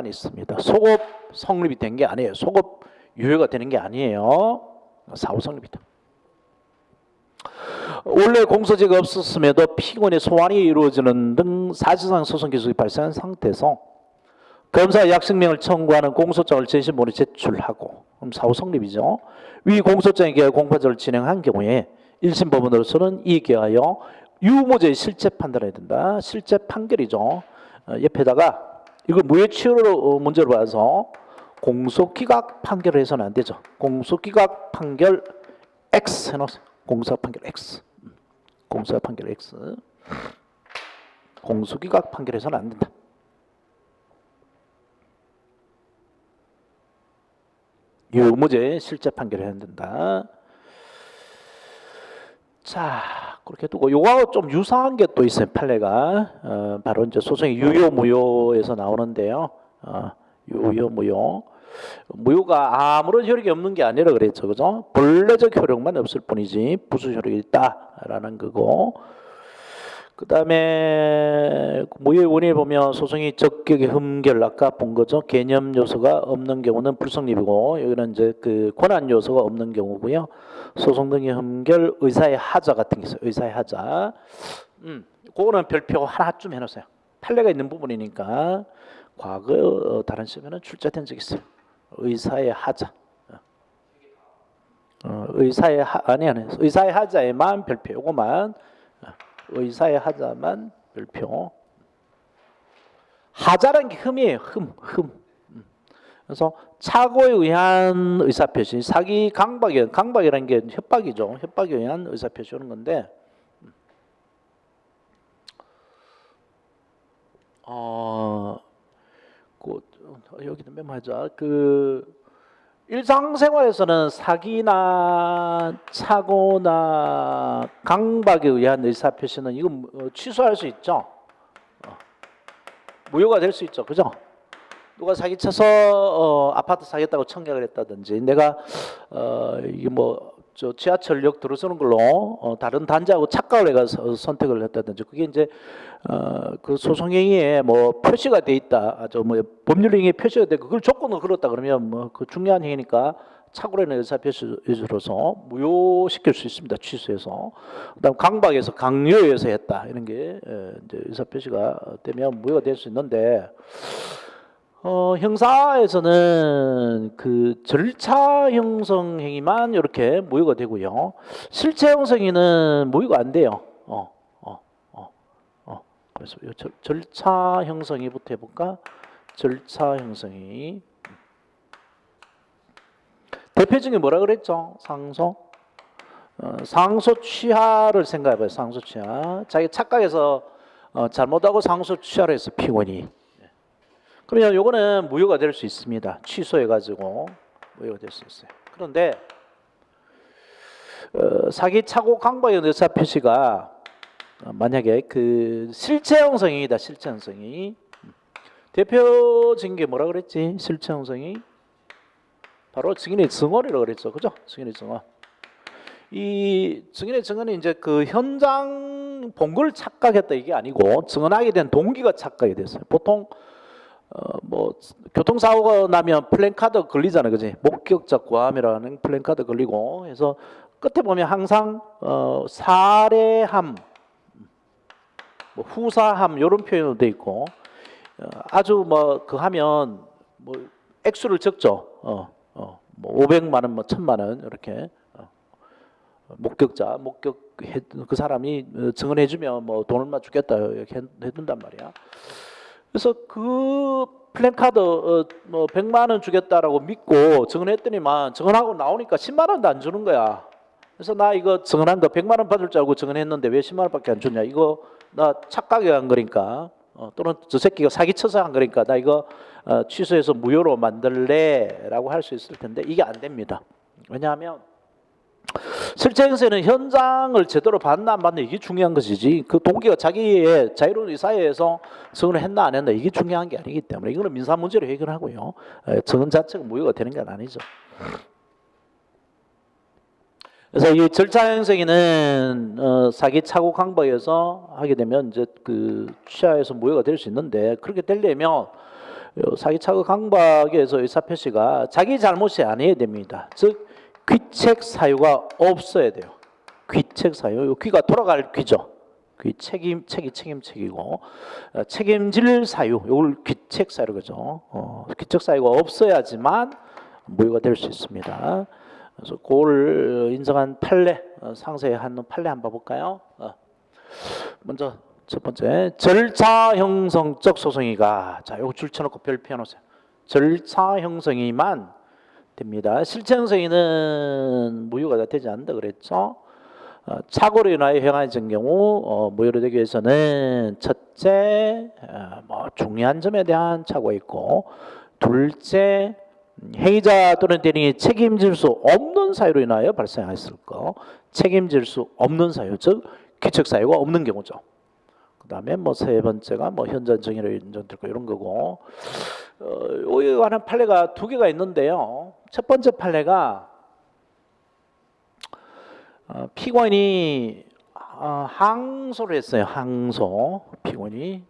있습니다. 소급 성립이 된 게 아니에요. 소급 유효가 되는 게 아니에요. 사후 성립이다. 원래 공소제가 없었음에도 피고인의 소환이 이루어지는 등 사실상 소송 기속이 발생한 상태에서 검사가 약식명을 청구하는 공소장을 재심본에 제출하고 그럼 사후 성립이죠. 위 공소장에 기하여 공판조를 진행한 경우에 1심 법원으로서는 이에 기하여 유무죄의 실체 판단해야 된다. 실체 판결이죠. 옆에다가 이걸 무효치유로 문제를 봐서 공소기각 판결을 해서는 안 되죠. 공소기각 판결 X 해놓으세요. 공소 판결 X. 공소 판결 X. 공소기각 판결해서는 안 된다. 유무죄 실제 판결해야 된다. 자, 그렇게 두고 요거하고 좀 유사한 게 또 있어요. 판례가 바로 이제 소송이 유효 무효에서 나오는데요. 유효 무효. 무효가 아무런 효력이 없는 게 아니라 그랬죠. 그죠? 본래적 효력만 없을 뿐이지 부수 효력이 있다라는 거고. 그 다음에 무효의 원인을 보면 소송이 적격의 흠결 아까 본 거죠. 개념 요소가 없는 경우는 불성립이고 여기는 이제 그 권한 요소가 없는 경우고요. 소송 등의 흠결 의사의 하자 같은 게 있어요. 의사의 하자. 그거는 별표 하나쯤 해놓으세요. 판례가 있는 부분이니까 과거 다른 시험에는 출제된 적이 있어요. 의사의 하자. 의사의 아니 의사의 하자에만 별표. 요거만 의사의 하자만 별표. 하자라는 게 흠이에요. 흠. 그래서 착오에 의한 의사표시, 사기 강박이라는 게 협박이죠. 협박에 의한 의사표시 오는 건데 여기도 메모하자. 일상생활에서는 사기나 착오나 강박에 의한 의사표시는 이거 취소할 수 있죠. 무효가 될 수 있죠. 그죠? 누가 사기쳐서 아파트 사겠다고 청약을 했다든지 내가 이게 저 지하철역 들어서는 걸로 다른 단지하고 착각을 해서 선택을 했다든지 그게 이제 그 소송행위에 표시가 돼 있다. 법률행위에 표시가 돼 그걸 조건을 걸었다 그러면 그 중요한 행위니까 착오라는 의사표시로서 무효시킬 수 있습니다. 취소해서. 그다음 강박에서 강요해서 했다 이런 게 이제 의사표시가 되면 무효가 될 수 있는데 형사에서는 그 절차 형성 행위만 이렇게 무효가 되고요. 실체 형성 행위는 무효가 안 돼요. 그래서 절차 형성이부터 해볼까? 절차 형성이 대표적인 뭐라 그랬죠? 상소. 상소 취하를 생각해봐요. 상소 취하. 자기 착각해서 잘못하고 상소 취하를 해서 피고인이. 그러면 요거는 무효가 될 수 있습니다. 취소해가지고 무효가 될 수 있어요. 그런데 사기 착오 강박의 의사 표시가 만약에 그 실체 형성이다. 실체 형성이 대표적인 게 뭐라 그랬지? 실체 형성이 바로 증인의 증언이라고 그랬죠. 그죠? 증인의 증언. 이 증인의 증언이 이제 그 현장 본 걸 착각했다 이게 아니고 증언하게 된 동기가 착각이 됐어요. 보통 뭐 교통사고가 나면 플랜카드 걸리잖아요. 그지? 목격자 구함이라는 플랜카드 걸리고 해서 끝에 보면 항상 살해함, 뭐 후사함 이런 표현으로 돼 있고 아주 뭐 그 하면 뭐 액수를 적죠. 뭐 500만 원, 뭐 1000만 원 이렇게 목격 그 사람이 증언해주면 뭐 돈 얼마 주겠다 이렇게 해둔단 말이야. 그래서 그 플랜카드 뭐 100만 원 주겠다라고 믿고 증언했더니만 증언하고 나오니까 10만 원도 안 주는 거야. 그래서 나 이거 증언한 거 100만 원 받을 줄 알고 증언했는데 왜 10만 원밖에 안 주냐? 이거 나 착각에 한 거니까 또는 저 새끼가 사기쳐서 한 거니까 나 이거 취소해서 무효로 만들래라고 할 수 있을 텐데 이게 안 됩니다. 왜냐하면 실제 행세는 현장을 제대로 봤나 안 봤나 이게 중요한 것이지 그 동기가 자기의 자유로운 의사에서 증언을 했나 안 했나 이게 중요한 게 아니기 때문에 이거는 민사 문제로 해결하고요. 증언 자체가 무효가 되는 건 아니죠. 그래서 이 절차 형성에는 사기 착오 강박에서 하게 되면 이제 그 취하에서 무효가 될 수 있는데 그렇게 되려면 사기 착오 강박에서 의사 표시가 자기 잘못이 아니어야 됩니다. 즉 귀책 사유가 없어야 돼요. 귀책 사유, 귀가 돌아갈 귀죠. 귀 책임책이고 책임질 사유, 이걸 귀책 사유로 그죠. 귀책 사유가 없어야지만 무효가 될 수 있습니다. 그래서 그걸 인정한 판례, 상세한 판례 한번 볼까요? 먼저 첫 번째 절차 형성적 소송이가 자, 요거 줄 쳐놓고 별 펴놓으세요. 절차 형성이만 됩니다. 실체 형성이는 무효가 되지 않는다 그랬죠. 착오로 인하여 행해진 경우 무효로 되기 위해서는 첫째 뭐 중요한 점에 대한 착오가 있고 둘째 행위자 또는 대리인이 책임질 수 없는 사유로 인하여 발생했을 거 책임질 수 없는 사유 즉 귀책 사유가 없는 경우죠. 그 다음에 뭐 세 번째가 뭐 현장 정의로 인정될 거 이런 거고 이에 관한 판례가 두 개가 있는데요. 첫 번째 판례가 피고인이 항소를 했어요. 항소 피고인이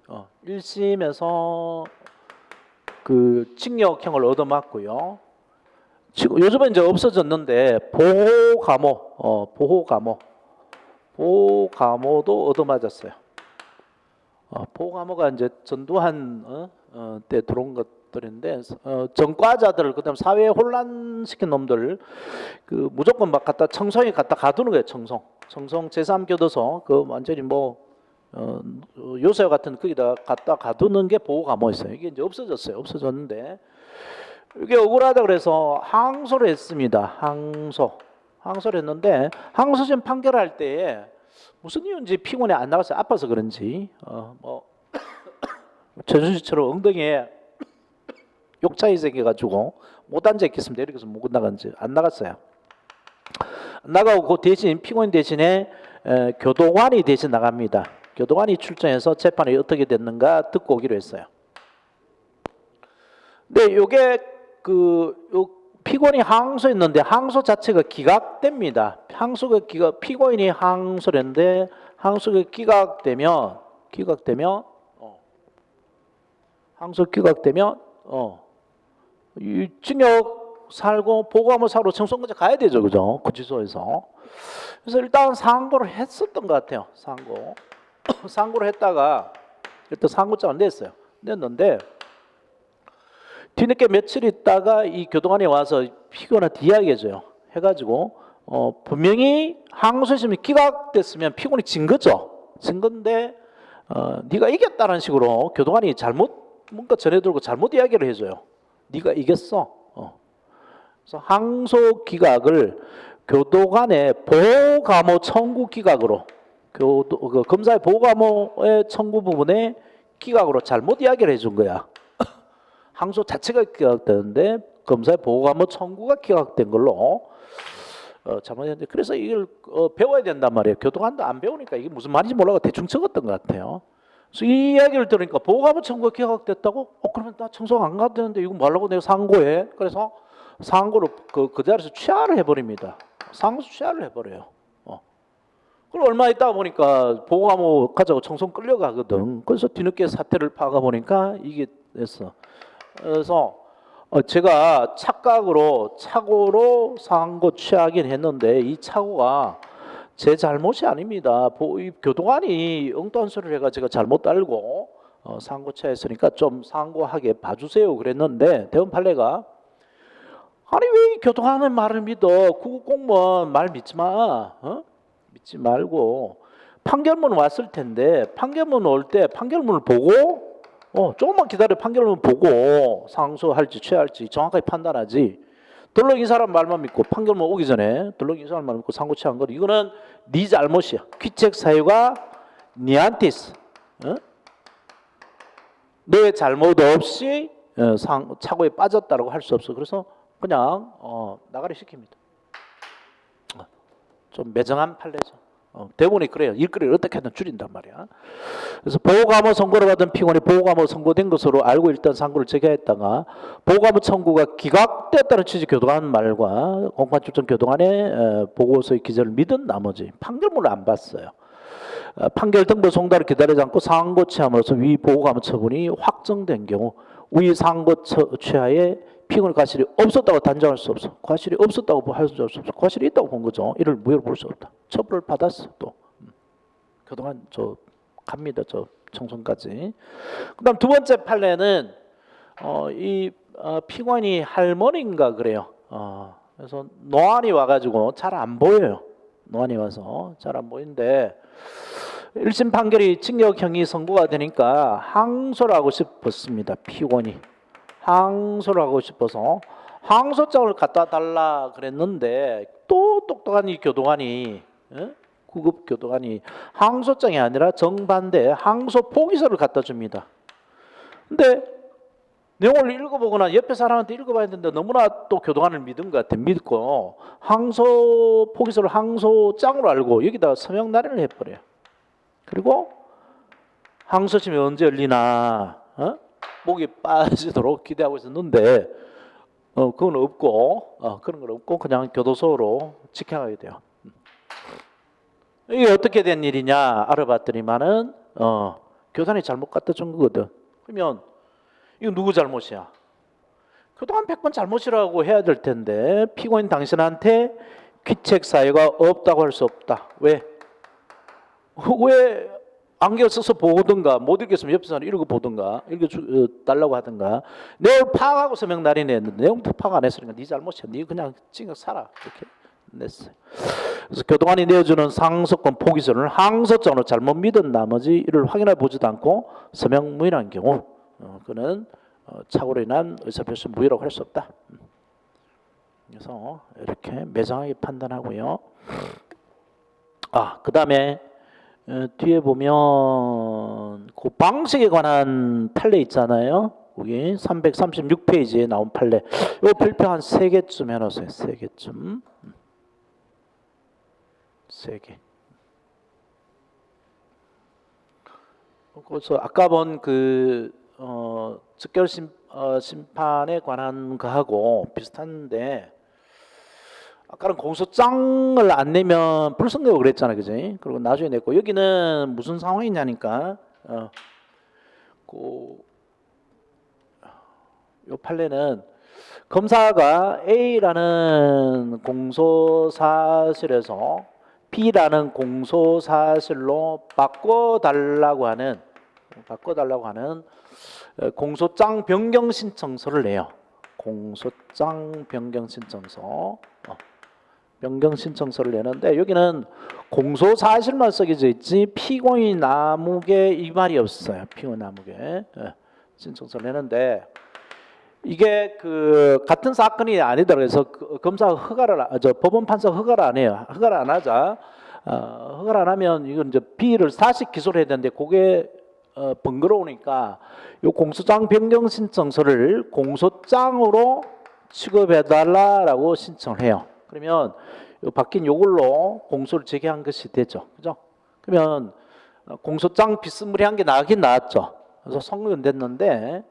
1심에서 그 징역형을 얻어맞고요. 지금 요즘은 이제 없어졌는데 보호감호도 얻어맞았어요. 보호감호가 이제 전두환 때 들어온 것들인데 전과자들 그다음 사회 혼란시킨 놈들 그 무조건 막 갖다 청송에 갖다 가두는 거예요. 청송 제3교도소 그 완전히 뭐 요새 같은 거기다 갖다 가두는 게 보호감호였어요. 이게 이제 없어졌어요. 없어졌는데 이게 억울하다 그래서 항소를 했습니다. 항소를 했는데 항소심 판결할 때에 무슨 이유인지 피고인이 안 나갔어요. 아파서 그런지 뭐 최준실처럼 엉덩이에 욕차이 생겨가지고 못 앉아있겠으면 내리겠어 못 나간지 안 나갔어요. 안 나가고 그 대신 피고인 대신에 교도관이 대신 나갑니다. 교도관이 출전해서 재판이 어떻게 됐는가 듣고 오기로 했어요. 근데 요게 요 피고인이 항소했는데 항소 자체가 기각됩니다. 피고인이 항소를 했는데 항소가 기각되면 이 징역 살고 보고하면 사로 청송까지 가야 되죠, 그죠? 구치소에서. 그래서 일단 상고를 했었던 것 같아요. 상고를 했다가 일단 상고장을 냈어요. 냈는데 뒤늦게 며칠 있다가 이 교도관이 와서 피고인한테 이야기해줘요. 해가지고 분명히 항소심이 기각됐으면 피고인이 진 거죠. 진 건데 네가 이겼다는 식으로 교도관이 잘못 뭔가 전해들고 잘못 이야기를 해줘요. 네가 이겼어. 그래서 항소 기각을 교도관의 보호감호 청구 기각으로 검사의 보호감호의 청구 부분에 기각으로 잘못 이야기를 해준 거야. 항소 자체가 기각되는데 검사의 보호감호 청구가 기각된 걸로 잘못했는데 그래서 이걸 배워야 된단 말이에요. 교도관도 안 배우니까 이게 무슨 말인지 몰라서 대충 적었던 것 같아요. 그래서 이 이야기를 들으니까 보호감호 청구가 기각됐다고? 그러면 나 청소가 안 가도 되는데 이거 뭐 하려고 내가 상고해? 그래서 상고로 그 자리에서 취하를 해버립니다. 상고에서 취하를 해버려요. 그럼 얼마 있다 보니까 보호감호 가자고 청송 끌려가거든. 그래서 뒤늦게 사태를 파가 보니까 이게 됐어. 그래서 제가 착오로 상고 취하긴 했는데 이 착오가 제 잘못이 아닙니다. 이 교도관이 엉뚱한 소리를 해가 제가 잘못 알고 상고 취하했으니까 좀 상고하게 봐주세요 그랬는데 대법원 판례가 아니 왜 교도관의 말을 믿어? 구급 공무원 말 믿지 마. 믿지 말고 판결문 왔을 텐데 판결문 올 때 판결문을 보고 조금만 기다려 판결문 보고 상소할지 취할지 정확하게 판단하지. 덜렁 이 사람 말만 믿고 판결문 오기 전에 덜렁 이 사람 말 믿고 상고 취한 거 이거는 네 잘못이야. 귀책 사유가 니한테 있어. 너의 잘못 없이 착오에 빠졌다라고 할 수 없어. 그래서 그냥 나가리 시킵니다. 좀 매정한 판례죠. 대부분이 그래요. 일거리를 어떻게든 줄인단 말이야. 그래서 보호감호 선고를 받은 피고인이 보호감호 선고된 것으로 알고 일단 상고를 제기했다가 보호감호 청구가 기각됐다는 취지 교도관 말과 공판출정 교도관의 보고서의 기재를 믿은 나머지 판결문을 안 봤어요. 판결 등본 송달을 기다리지 않고 상고 취함으로써 위 보호감호 처분이 확정된 경우 위 상고 취하에 피고인의 과실이 없었다고 단정할 수 없어. 과실이 없었다고 할 수 없어. 과실이 있다고 본 거죠. 이를 무효로 볼 수 없다. 처벌을 받았어. 또 그동안 갑니다. 청송까지. 그다음 두 번째 판례는 이 피고인이 할머니인가 그래요. 그래서 노안이 와가지고 잘 안 보여요. 노안이 와서 잘 안 보이는데 1심 판결이 징역형이 선고가 되니까 항소를 하고 싶었습니다. 피고인이. 항소를 하고 싶어서 항소장을 갖다 달라 그랬는데 또 똑똑한 이 교도관이 구급 교도관이 항소장이 아니라 정반대 항소 포기서를 갖다 줍니다. 근데 내용을 읽어보거나 옆에 사람한테 읽어봐야 되는데 너무나 또 교도관을 믿은 것 같아. 믿고 항소 포기서를 항소장으로 알고 여기다가 서명 날인을 해버려요. 그리고 항소심이 언제 열리나 목이 빠지도록 기대하고 있었는데 그건 없고 그런 건 없고 그냥 교도소로 직행하게 돼요. 이게 어떻게 된 일이냐 알아봤더니만은 교단이 잘못 갖다 준 거거든. 그러면 이거 누구 잘못이야? 교도관 100번 잘못이라고 해야 될 텐데 피고인 당신한테 귀책 사유가 없다고 할 수 없다. 왜? 왜 안경 써서 보든가 못 읽겠으면 옆에 사람 읽어보든가 읽어달라고 하든가 내용을 파악하고 서명 날인했는데 내용도 파악 안 했으니까 네 잘못이야. 네 그냥 찡긋 살아. 이렇게 냈어요. 그래서 교도관이 내어주는 상소권 포기서를 항소장으로 잘못 믿은 나머지 이를 확인해 보지도 않고 서명 무인한 경우 그는 착오로 인한 의사표시 무효라고 할 수 없다. 그래서 이렇게 매정하게 판단하고요. 그 다음에 뒤에 보면 그 방식에 관한 판례 있잖아요. 여기 336페이지에 나온 판례. 이 별표 한 3개쯤 해놓으세요. 3개쯤. 3개. 그래서 아까 본 즉결 심판에 관한 거하고 비슷한데 아까는 공소장을 안 내면 불성되고 그랬잖아요, 그지? 그리고 나중에 냈고 여기는 무슨 상황이냐니까 요 판례는 검사가 A라는 공소사실에서 B라는 공소사실로 바꿔달라고 하는 공소장 변경 신청서를 내요. 공소장 변경 신청서. 변경 신청서를 내는데 여기는 공소 사실만 써져 있지 피고인 아무개 이 말이 없어요. 피고인 아무개 신청서를 내는데 이게 그 같은 사건이 아니더라고요. 그래서 검사가 허가를 법원 판사가 허가를 안 해요. 허가를 안 하자 허가를 안 하면 이건 이제 비를 다시 기소를 해야 되는데 그게 번거로우니까 요 공소장 변경 신청서를 공소장으로 취급해달라고 신청을 해요. 그러면 바뀐 요걸로 공소를 제기한 것이 되죠. 그죠? 그러면 공소장 비스무리한 게 나긴 나왔죠. 그래서 성립은 됐는데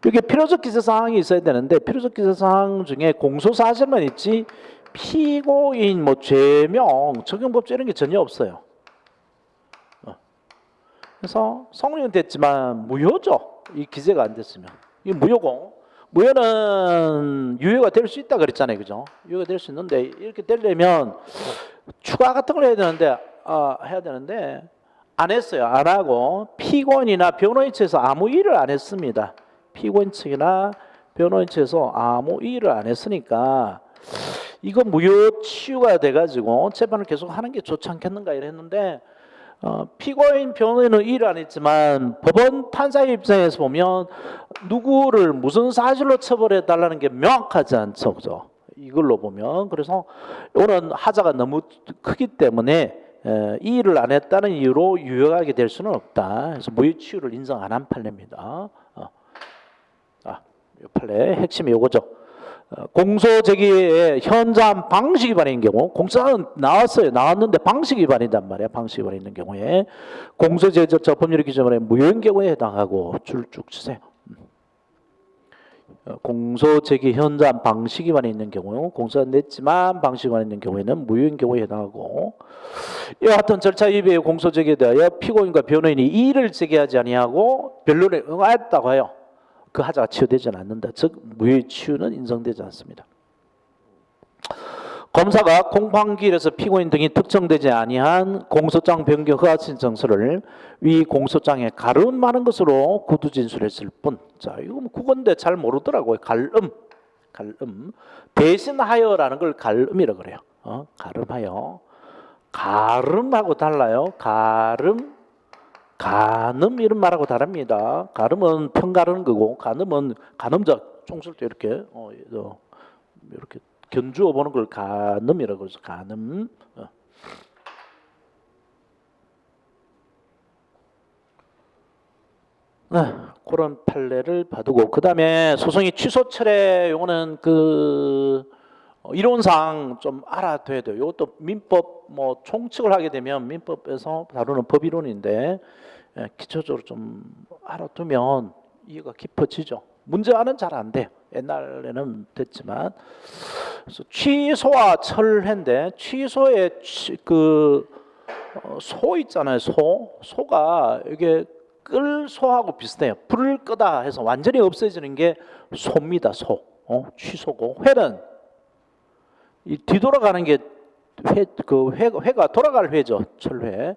여기 필요적 기재 사항이 있어야 되는데 필요적 기재 사항 중에 공소 사실만 있지 피고인 뭐 죄명 적용법조 이런 게 전혀 없어요. 그래서 성립은 됐지만 무효죠. 이 기재가 안 됐으면 이게 무효고 무효는 유효가 될 수 있다 그랬잖아요, 그죠? 유효가 될 수 있는데 이렇게 되려면 추가 같은 걸 해야 되는데 안 했어요. 안 하고 피고인이나 변호인 측에서 아무 일을 안 했습니다. 피고인 측이나 변호인 측에서 아무 일을 안 했으니까 이거 무효 치유가 돼가지고 재판을 계속 하는 게 좋지 않겠는가 이랬는데 피고인 변호인은 일을 안 했지만 법원 판사의 입장에서 보면 누구를 무슨 사실로 처벌해 달라는 게 명확하지 않죠, 그죠? 이걸로 보면 그래서 이거는 하자가 너무 크기 때문에 이 일을 안 했다는 이유로 유효하게 될 수는 없다. 그래서 무효 치유를 인정 안 한 판례입니다. 이 판례 핵심이 이거죠. 공소 제기의 현저한 방식 위반인 경우 공소장은 나왔는데 방식 위반이단 말이야. 방식 위반이 있는 경우에 공소 제기적 법률의 기준에 무효인 경우에 해당하고 줄 쭉 치세요. 공소 제기 현저한 방식 위반이 있는 경우 공소가 냈지만 방식 위반이 있는 경우에는 무효인 경우에 해당하고 이와 같은 절차 위배의 공소 제기에 대하여 피고인과 변호인이 이의를 제기하지 아니하고 변론에 응하였다고 하여 그 하자가 치유되지는 않는다. 즉 무효의 치유는 인정되지 않습니다. 검사가 공판기일에서 피고인 등이 특정되지 아니한 공소장 변경 허가 신청서를 위 공소장에 가름 많은 것으로 구두 진술했을 뿐. 자, 이거 뭐 국어인데 잘 모르더라고요. 갈음. 대신하여라는 걸 갈음이라고 그래요. 가름하여. 가름하고 달라요. 간음 이런 말하고 다릅니다. 가름은 편가르는 거고 간음은 간음자 총쓸 때 이렇게 견주어 보는 걸 간음이라고 해서 간음. 그런 판례를 봐두고 그 다음에 소송이 취소 철회 요거는 그 이론상 좀 알아둬야 돼요. 이것도 민법 뭐 총칙을 하게 되면 민법에서 다루는 법이론인데 기초적으로 좀 알아두면 이해가 깊어지죠. 문제와는 잘 안 돼요. 옛날에는 됐지만 그래서 취소와 철회인데 취소의 소 있잖아요. 소가 이게 끌 소하고 비슷해요. 불을 끄다 해서 완전히 없어지는 게 소입니다. 취소고 회는 이 뒤돌아가는 게 회가 돌아갈 회죠. 철회.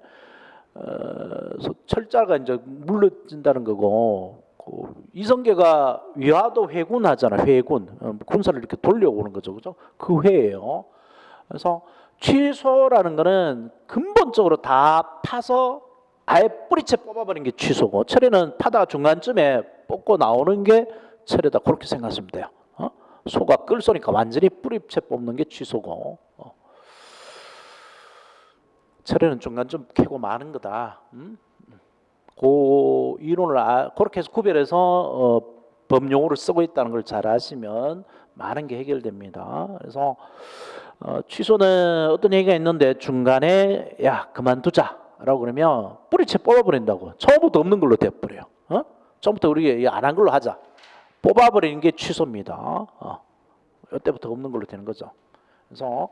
철자가 이제 물러진다는 거고 이성계가 위화도 회군하잖아. 회군 군사를 이렇게 돌려오는 거죠, 그죠? 그 회예요. 그래서 취소라는 거는 근본적으로 다 파서 아예 뿌리채 뽑아버리는 게 취소고 철회는 파다가 중간쯤에 뽑고 나오는 게 철회다. 그렇게 생각하시면 돼요. 소가 끌소니까 완전히 뿌리채 뽑는 게 취소고 철회는 중간쯤 캐고 마는 거다. 그 이론을 그렇게 해서 구별해서 법용어를 쓰고 있다는 걸 잘 아시면 많은 게 해결됩니다. 그래서 취소는 어떤 얘기가 있는데 중간에 야 그만두자라고 그러면 뿌리채 뽑아버린다고. 처음부터 없는 걸로 돼버려요. 처음부터 우리 안 한 걸로 하자. 뽑아버리는 게 취소입니다. 이때부터 없는 걸로 되는 거죠. 그래서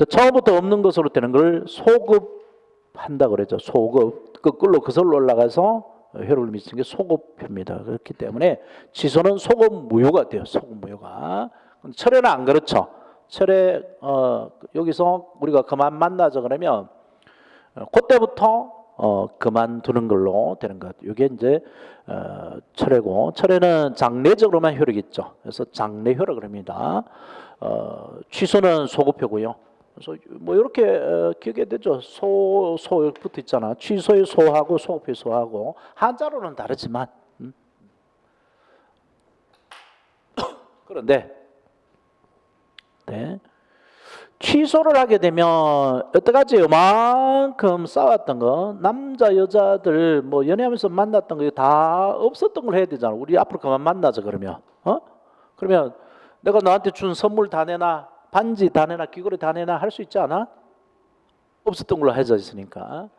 처음부터 없는 것으로 되는 걸 소급한다 그러죠. 소급. 거꾸로 그슬로 올라가서 회로를 미치는 게 소급입니다. 그렇기 때문에 취소는 소급 무효가 돼요. 소급 무효가. 철회는 안 그렇죠. 철회 여기서 우리가 그만 만나자 그러면 그때부터 그만두는 걸로 되는 것. 이게 이제 철회고, 철회는 장례적으로만 효력이 있죠. 그래서 장례효력을 합니다. 취소는 소급표고요. 그래서 뭐 이렇게 기억해야 되죠. 소 붙어 있잖아. 취소의 소하고 소급의 소하고 한자로는 다르지만 그런데 네. 취소를 하게 되면 여태까지 요만큼 싸웠던 거, 남자 여자들 뭐 연애하면서 만났던 거 다 없었던 걸 해야 되잖아. 우리 앞으로 그만 만나자 그러면. 그러면 내가 너한테 준 선물 다 내놔, 반지 다 내놔, 귀걸이 다 내놔 할 수 있지 않아? 없었던 걸로 해져 있으니까.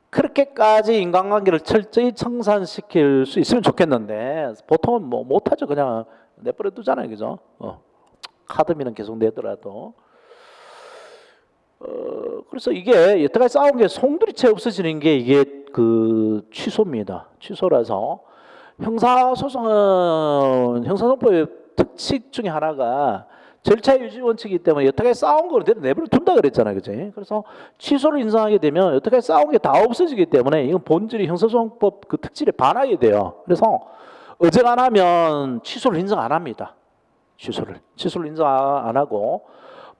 그렇게까지 인간관계를 철저히 청산시킬 수 있으면 좋겠는데 보통은 뭐 못하죠. 그냥 내버려 두잖아요, 그죠? 카드미는 계속 내더라도. 그래서 이게 여태까지 싸운 게 송두리째 없어지는 게 이게 그 취소입니다. 취소라서 형사소송은 형사소송법의 특칙 중에 하나가 절차 유지 원칙이기 때문에 여태까지 싸운 걸 내버려 둔다 그랬잖아요, 그지? 그래서 취소를 인정하게 되면 여태까지 싸운 게 다 없어지기 때문에 이건 본질이 형사소송법 그 특질에 반하게 돼요. 그래서 어지간하면 취소를 인정 안 합니다. 취소를 인정 안 하고.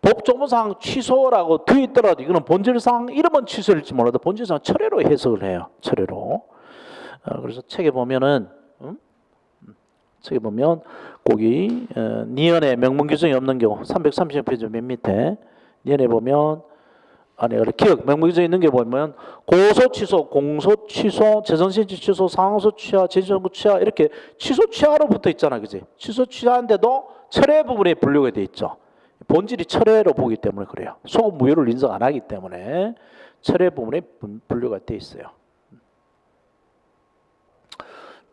법조문상 취소라고 되어 있더라도 이거는 본질상 이름은 취소일지 몰라도 본질상 철회로 해석을 해요. 철회로. 그래서 책에 보면은 책에 보면 거기 니은에 명문 규정이 없는 경우 330페이지 맨 밑에 니은에 보면 기억 명문 규정이 있는 게 보면 고소 취소, 공소 취소, 재정신지 취소, 상소 취하, 재정구 취하 이렇게 취소 취하로 붙어 있잖아, 그지? 취소 취하인데도 철회 부분에 분류가 돼 있죠. 본질이 철회로 보기 때문에 그래요. 소급 무효를 인정 안 하기 때문에 철회 부분에 분류가 돼 있어요.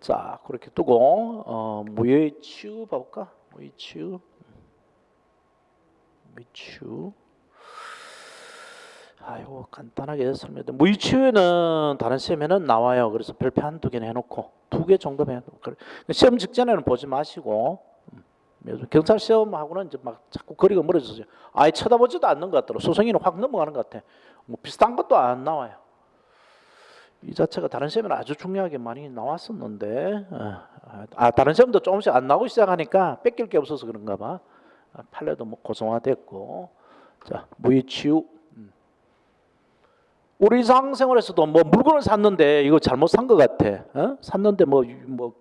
자, 그렇게 두고 무효의 치유 봐볼까? 무효의 치유. 이거 간단하게 설명해. 무효 치유는 다른 시험에는 나와요. 그래서 별표 한두 개는 해놓고 2개 정도 해놓고 시험 직전에는 보지 마시고. 경찰 시험하고는 이제 막 자꾸 거리가 멀어져서 아예 쳐다보지도 않는 것 같더라고. 소송이는 확 넘어가는 것 같아. 뭐 비슷한 것도 안 나와요. 이 자체가 다른 시험에는 아주 중요하게 많이 나왔었는데 다른 시험도 조금씩 안 나오기 시작하니까 뺏길 게 없어서 그런가 봐. 판례도 뭐 고성화됐고. 자, 무의치유. 우리 일상생활에서도 뭐 물건을 샀는데 이거 잘못 산 것 같아. 샀는데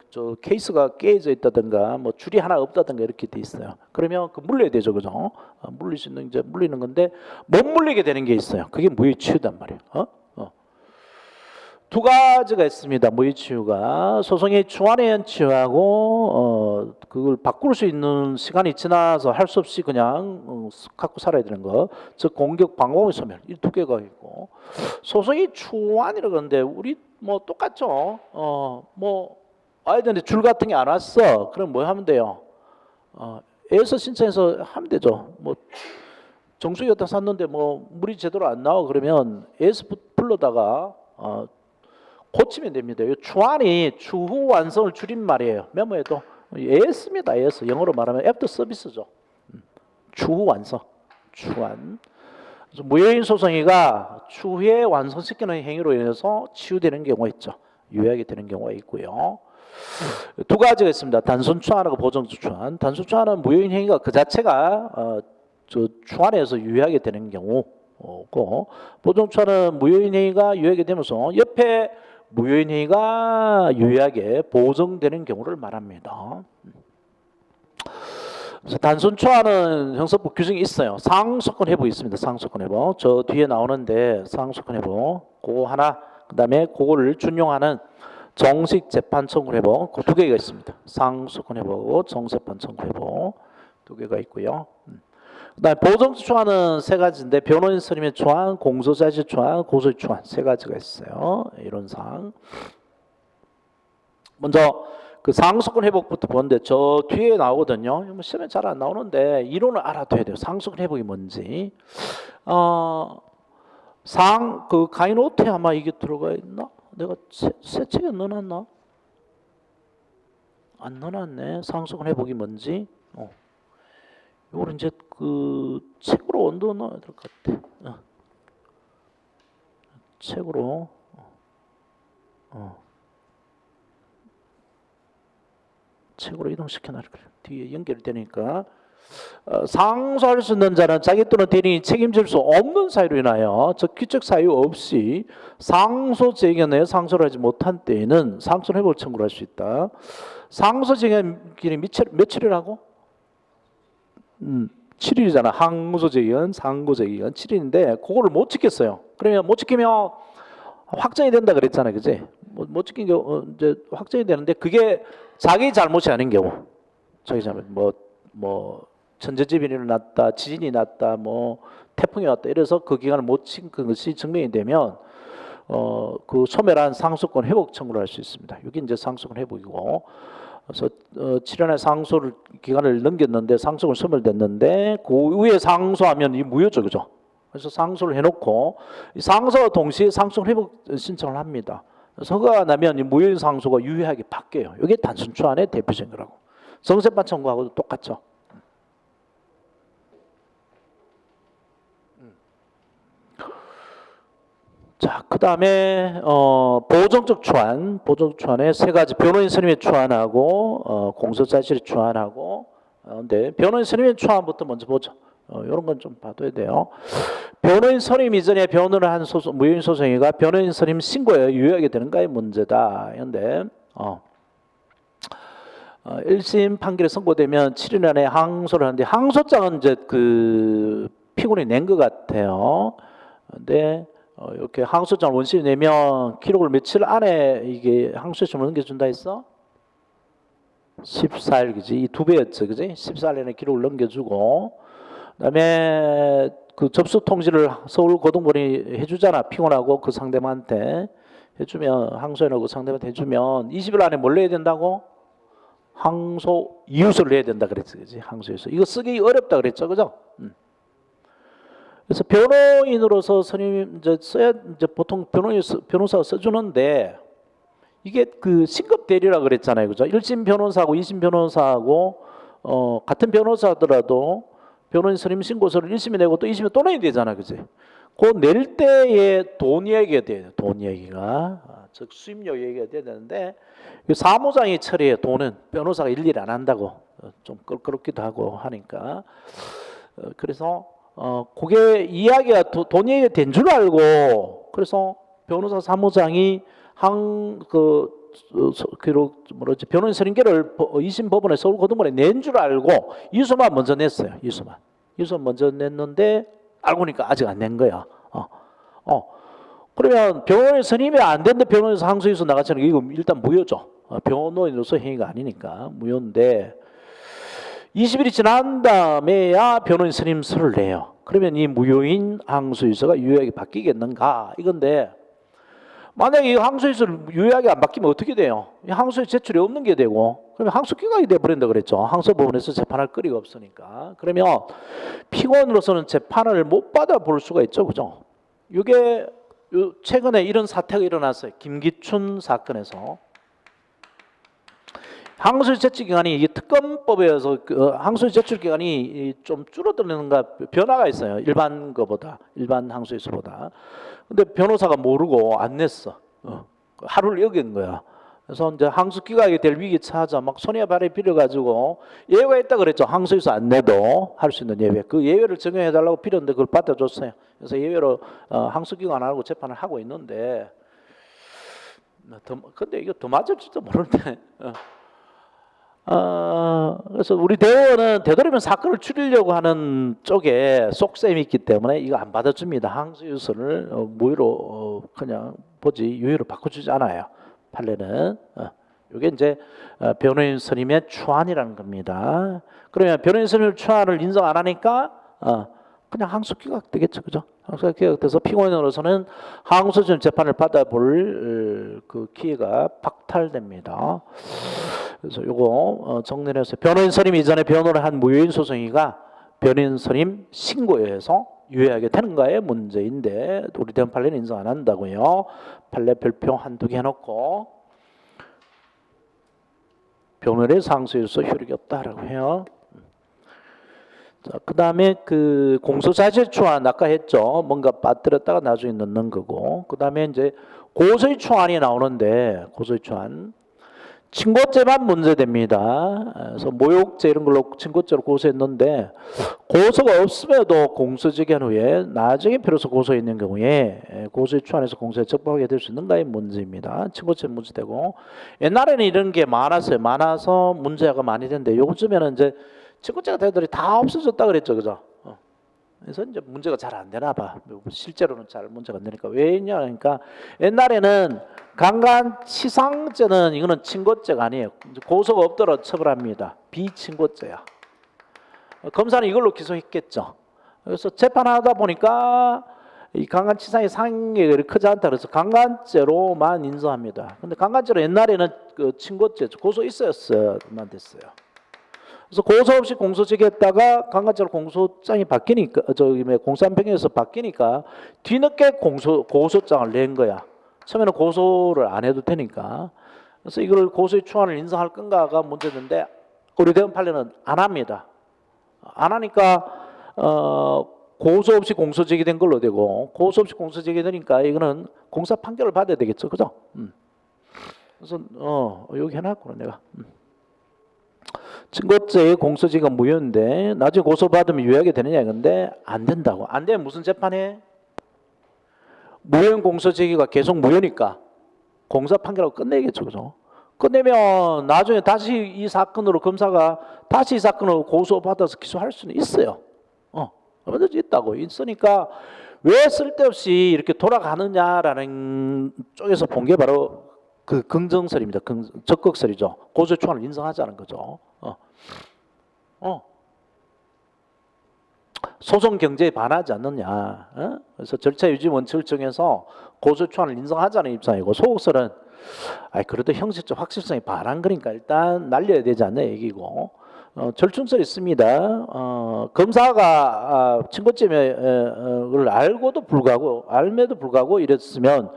저 케이스가 깨져 있다든가 뭐 줄이 하나 없다든가 이렇게 돼 있어요. 그러면 그 물려야 되죠, 그죠? 물릴 수 있는 이제 물리는 건데 못 물리게 되는 게 있어요. 그게 무의치유단 말이에요. 두 가지가 있습니다. 무의치유가 소송의 주안에 의한 치유하고 그걸 바꿀 수 있는 시간이 지나서 할 수 없이 그냥 갖고 살아야 되는 거, 즉 공격 방법의 소멸, 이 두 개가 있고 소송의 주안이라 그러는데 우리 뭐 똑같죠. 뭐 아이들한테 줄 같은 게 안 왔어. 그럼 뭐 하면 돼요? 애서 신청해서 하면 되죠. 뭐 정수기 갖다 샀는데 뭐 물이 제대로 안 나와 그러면 애서 불러다가 고치면 됩니다. 이 추안이 추후 완성을 줄임말이에요. 메모에도 AS입니다. AS 영어로 말하면 애프터 서비스죠. 추후 완성, 추안. 그래서 무효인 소송이가 추후에 완성시키는 행위로 인해서 치유되는 경우가 있죠. 유예하게 되는 경우가 있고요. 두 가지가 있습니다. 단순 추안하고 보정적 추안. 단순 추안은 무효인 행위가 그 자체가 추안에서 유예하게 되는 경우고, 보정 추안은 무효인 행위가 유예하게 되면서 옆에 무효인 행위가 유예하게 보정되는 경우를 말합니다. 그래서 단순 초안은 형사법 규정이 있어요. 상속권 회부 있습니다. 상속권 회부. 저 뒤에 나오는데 상속권 회부 그거 하나, 그다음에 그거를 준용하는 정식 재판 청구 회부 그 두 개가 있습니다. 상속권 회부, 정재판 청구 회부 두 개가 있고요. 그다음에 보정적 초안은 세 가지인데 변호인 선임의 초안, 공소자질 초안, 고소의 초안 세 가지가 있어요. 이론상 먼저 그 상속권 회복부터 보는데 저 뒤에 나오거든요. 시험에 잘 안 나오는데 이론을 알아둬야 돼요. 상속권 회복이 뭔지. 그 가이노트에 아마 이게 들어가 있나? 내가 새 책에 넣어놨나? 안 넣어놨네. 상속권 회복이 뭔지. 이걸 이제 그 책으로 얹어 넣어야 될 것 같아. 책으로 책으로 이동시켜놔. 뒤에 연결되니까. 상소할 수 있는 자는 자기 또는 대리인이 책임질 수 없는 사유로 인하여 즉 규칙 사유 없이 상소 제기에 상소를 하지 못한 때에는 상소 회복 청구를 할 수 있다. 상소 제기일이 며칠이라고? 7일이잖아. 항소 제기는 상고 제기는 7일인데 그거를 못 지켰어요. 그러면 못 지키면 확정이 된다 그랬잖아요, 그지? 못 지킨 경우 이제 확정이 되는데 그게 자기 잘못이 아닌 경우, 자기 잘못 뭐 천재지변이 일어났다, 지진이 났다, 뭐 태풍이 왔다 이래서 그 기간을 못 지킨 것이 증명이 되면 그 소멸한 상소권 회복 청구를 할 수 있습니다. 이게 이제 상소권 회복이고, 그래서 7년의 상소를 기간을 넘겼는데 상소권 소멸됐는데 그 후에 상소하면 이 무효죠, 그죠? 그래서 상소를 해놓고 이 상소와 동시에 상소 회복 신청을 합니다. 허가가 나면 이 무효인 상소가 유효하게 바뀌어요. 이게 단순 초안의 대표적인 거라고. 정세판 청구하고도 똑같죠. 자, 그 다음에 보정적 초안, 보정적 초안에 세 가지 변호인 선임의 초안하고 공소사실의 초안하고 근데 변호인 선임의 초안부터 먼저 보죠. 이런 건 좀 봐둬야 돼요. 변호인 선임 이전에 변호를 한 소송, 무효인 소송이가 변호인 선임 신고에 유효하게 되는가의 문제다. 그런데 1심 판결이 선고되면 7일 안에 항소를 하는데 항소장은 이제 그 피고인이 낸 것 같아요. 근데 이렇게 항소장 원심이 내면 기록을 며칠 안에 이게 항소심을 넘겨준다 했어? 14일, 그지? 이 2배였죠, 그지? 14일 안에 기록을 넘겨주고, 그다음에 그 접수 통지를 서울고등법원이 해주잖아. 피고인하고 그 상대방한테 해주면, 항소인하고 상대방한테 해주면 20일 안에 뭘 내야 된다고? 항소 이유서를 내야 된다 그랬지, 그지? 항소 이유서. 이거 쓰기 어렵다 그랬죠, 그죠? 그래서 변호인으로서 선임 이제 써야 이제 보통 변호사가 써주는데 이게 그 신급 대리라 그랬잖아요, 그죠? 1심 변호사하고 2심 변호사하고 같은 변호사더라도 변호인 선임 신고서를 1심에 내고 또 2심에 또 내야 되잖아, 그지? 그 낼 때에 돈 이야기가 돼요, 돈 이야기가. 즉 수임료 이야기가 돼야 되는데 사무장이 처리해. 돈은 변호사가 일일이 안 한다고 좀 껄끄럽기도 하고 하니까 그래서 그게 이야기가 돈 이야기가 된 줄 알고 그래서 변호사 사무장이 변호인 선임계를 2심 법원에 서울고등법원에 낸 줄 알고 이유서만 먼저 냈어요. 이유서 먼저 냈는데 알고 보니까 아직 안 낸 거야. 그러면 변호인 선임이 안 됐는데 변호인에서 항소유서 나갔잖아요. 이거 일단 무효죠. 변호인으로서 행위가 아니니까 무효인데 20일이 지난 다음에야 변호인 선임서를 내요. 그러면 이 무효인 항소유서가 유효하게 바뀌겠는가 이건데 만약에 이 항소유서를 유효하게 안 바뀌면 어떻게 돼요? 이 항소유 제출이 없는 게 되고 그러면 항소기각이 돼버린다 그랬죠. 항소법원에서 재판할 거리가 없으니까. 그러면 피고인으로서는 재판을 못 받아볼 수가 있죠, 그죠? 이게 최근에 이런 사태가 일어났어요. 김기춘 사건에서 항소유 제출 기간이 이 특검법에서 항소유 제출 기간이 좀 줄어드는가 변화가 있어요. 일반 항소유서보다. 근데 변호사가 모르고 안 냈어. 하루를 어긴 거야. 그래서 이제 항소 기각이 될 위기 처하자 막 손에 발에 빌어가지고 예외가 있다 그랬죠. 항소유서 안 내도 할 수 있는 예외. 그 예외를 적용해 달라고 빌었는데 그걸 받아줬어요. 그래서 예외로 항소 기각 안 하고 재판을 하고 있는데, 근데 이거 더 맞을지도 모르는데. 그래서 우리 대법원은 되도록이면 사건을 줄이려고 하는 쪽에 속셈이 있기 때문에 이거 안 받아줍니다. 항소유서를 무효로 그냥 유효로 바꿔주지 않아요. 판례는. 이게 이제 변호인 선임의 초안이라는 겁니다. 그러면 변호인 선임 초안을 인정 안 하니까 그냥 항소 기각 되겠죠, 그죠? 항소 기각돼서 피고인으로서는 항소심 재판을 받아볼 그 기회가 박탈됩니다. 그래서 요거 정리를 해서 변호인 선임 이전에 변호를 한 무효인 소송이가 변호인 선임 신고에 의해서 유효하게 되는가의 문제인데 우리 대법원 판례는 인정 안 한다고요. 판례 별표 한두 개 해놓고 변호인의 상소유서 효력이 없다라고 해요. 자, 그다음에 그 공소사실초안 아까 했죠. 뭔가 빠뜨렸다가 나중에 넣는 거고. 그다음에 이제 고소유초안이 나오는데 고소유초안 친고죄만 문제됩니다. 그래서 모욕죄 이런 걸로 친고죄로 고소했는데 고소가 없음에도 공소제기한 후에 나중에 비로소 고소했는 경우에 고소유초안에서 공소에 적법하게 될 수 있는가의 문제입니다. 친고죄 문제되고 옛날에는 이런 게 많았어요. 많아서 문제가 많이 되는데 요즘에는 이제 친고죄가 되더니 다 없어졌다 그랬죠, 그죠? 그래서 이제 문제가 잘 안 되나 봐. 실제로는 잘 문제가 안 되니까 왜냐 그러니까 옛날에는 강간치상죄는 이거는 친고죄가 아니에요. 고소가 없더라도 처벌합니다. 비친고죄야. 검사는 이걸로 기소했겠죠. 그래서 재판하다 보니까 이 강간치상의 상액이 크지 않다 그래서 강간죄로만 인정합니다. 근데 강간죄로 옛날에는 그 친고죄 고소 있었어야만 됐어요. 그래서 고소 없이 공소 제기했다가 강간죄로 공소장이 바뀌니까 공소한평에서 바뀌니까 뒤늦게 고소장을 낸 거야. 처음에는 고소를 안 해도 되니까. 그래서 이걸 고소의 추안을 인정할 건가가 문제인데 우리 대법원 판례는 안 합니다. 안 하니까 고소 없이 공소 제기된 걸로 되고 고소 없이 공소 제기되니까 이거는 공사 판결을 받아야 되겠죠, 그죠? 그래서 여기 해놨구나 내가. 친고죄의 공소제기가 무효인데 나중에 고소받으면 유예하게 되느냐 이건데 안 된다고. 안 되면 무슨 재판해? 무효인 공소제기가 계속 무효니까 공사 판결하고 끝내겠죠, 그죠? 끝내면 나중에 다시 이 사건으로 검사가 다시 이 사건으로 고소받아서 기소할 수는 있어요. 얼마든지 있다고. 있으니까 왜 쓸데없이 이렇게 돌아가느냐라는 쪽에서 본 게 바로 그 긍정설입니다. 적극설이죠. 고소 추안을 인정하자는 거죠. 소송 경제에 반하지 않느냐. 그래서 절차 유지 원칙을 정해서 고소 추안을 인정하자는 입장이고 소극설은 그래도 형식적 확실성이 반한 거니까 일단 날려야 되지 않냐 얘기고 절충설이 있습니다. 검사가 친고죄를 알고도 불구하고 알매도 불구하고 이랬으면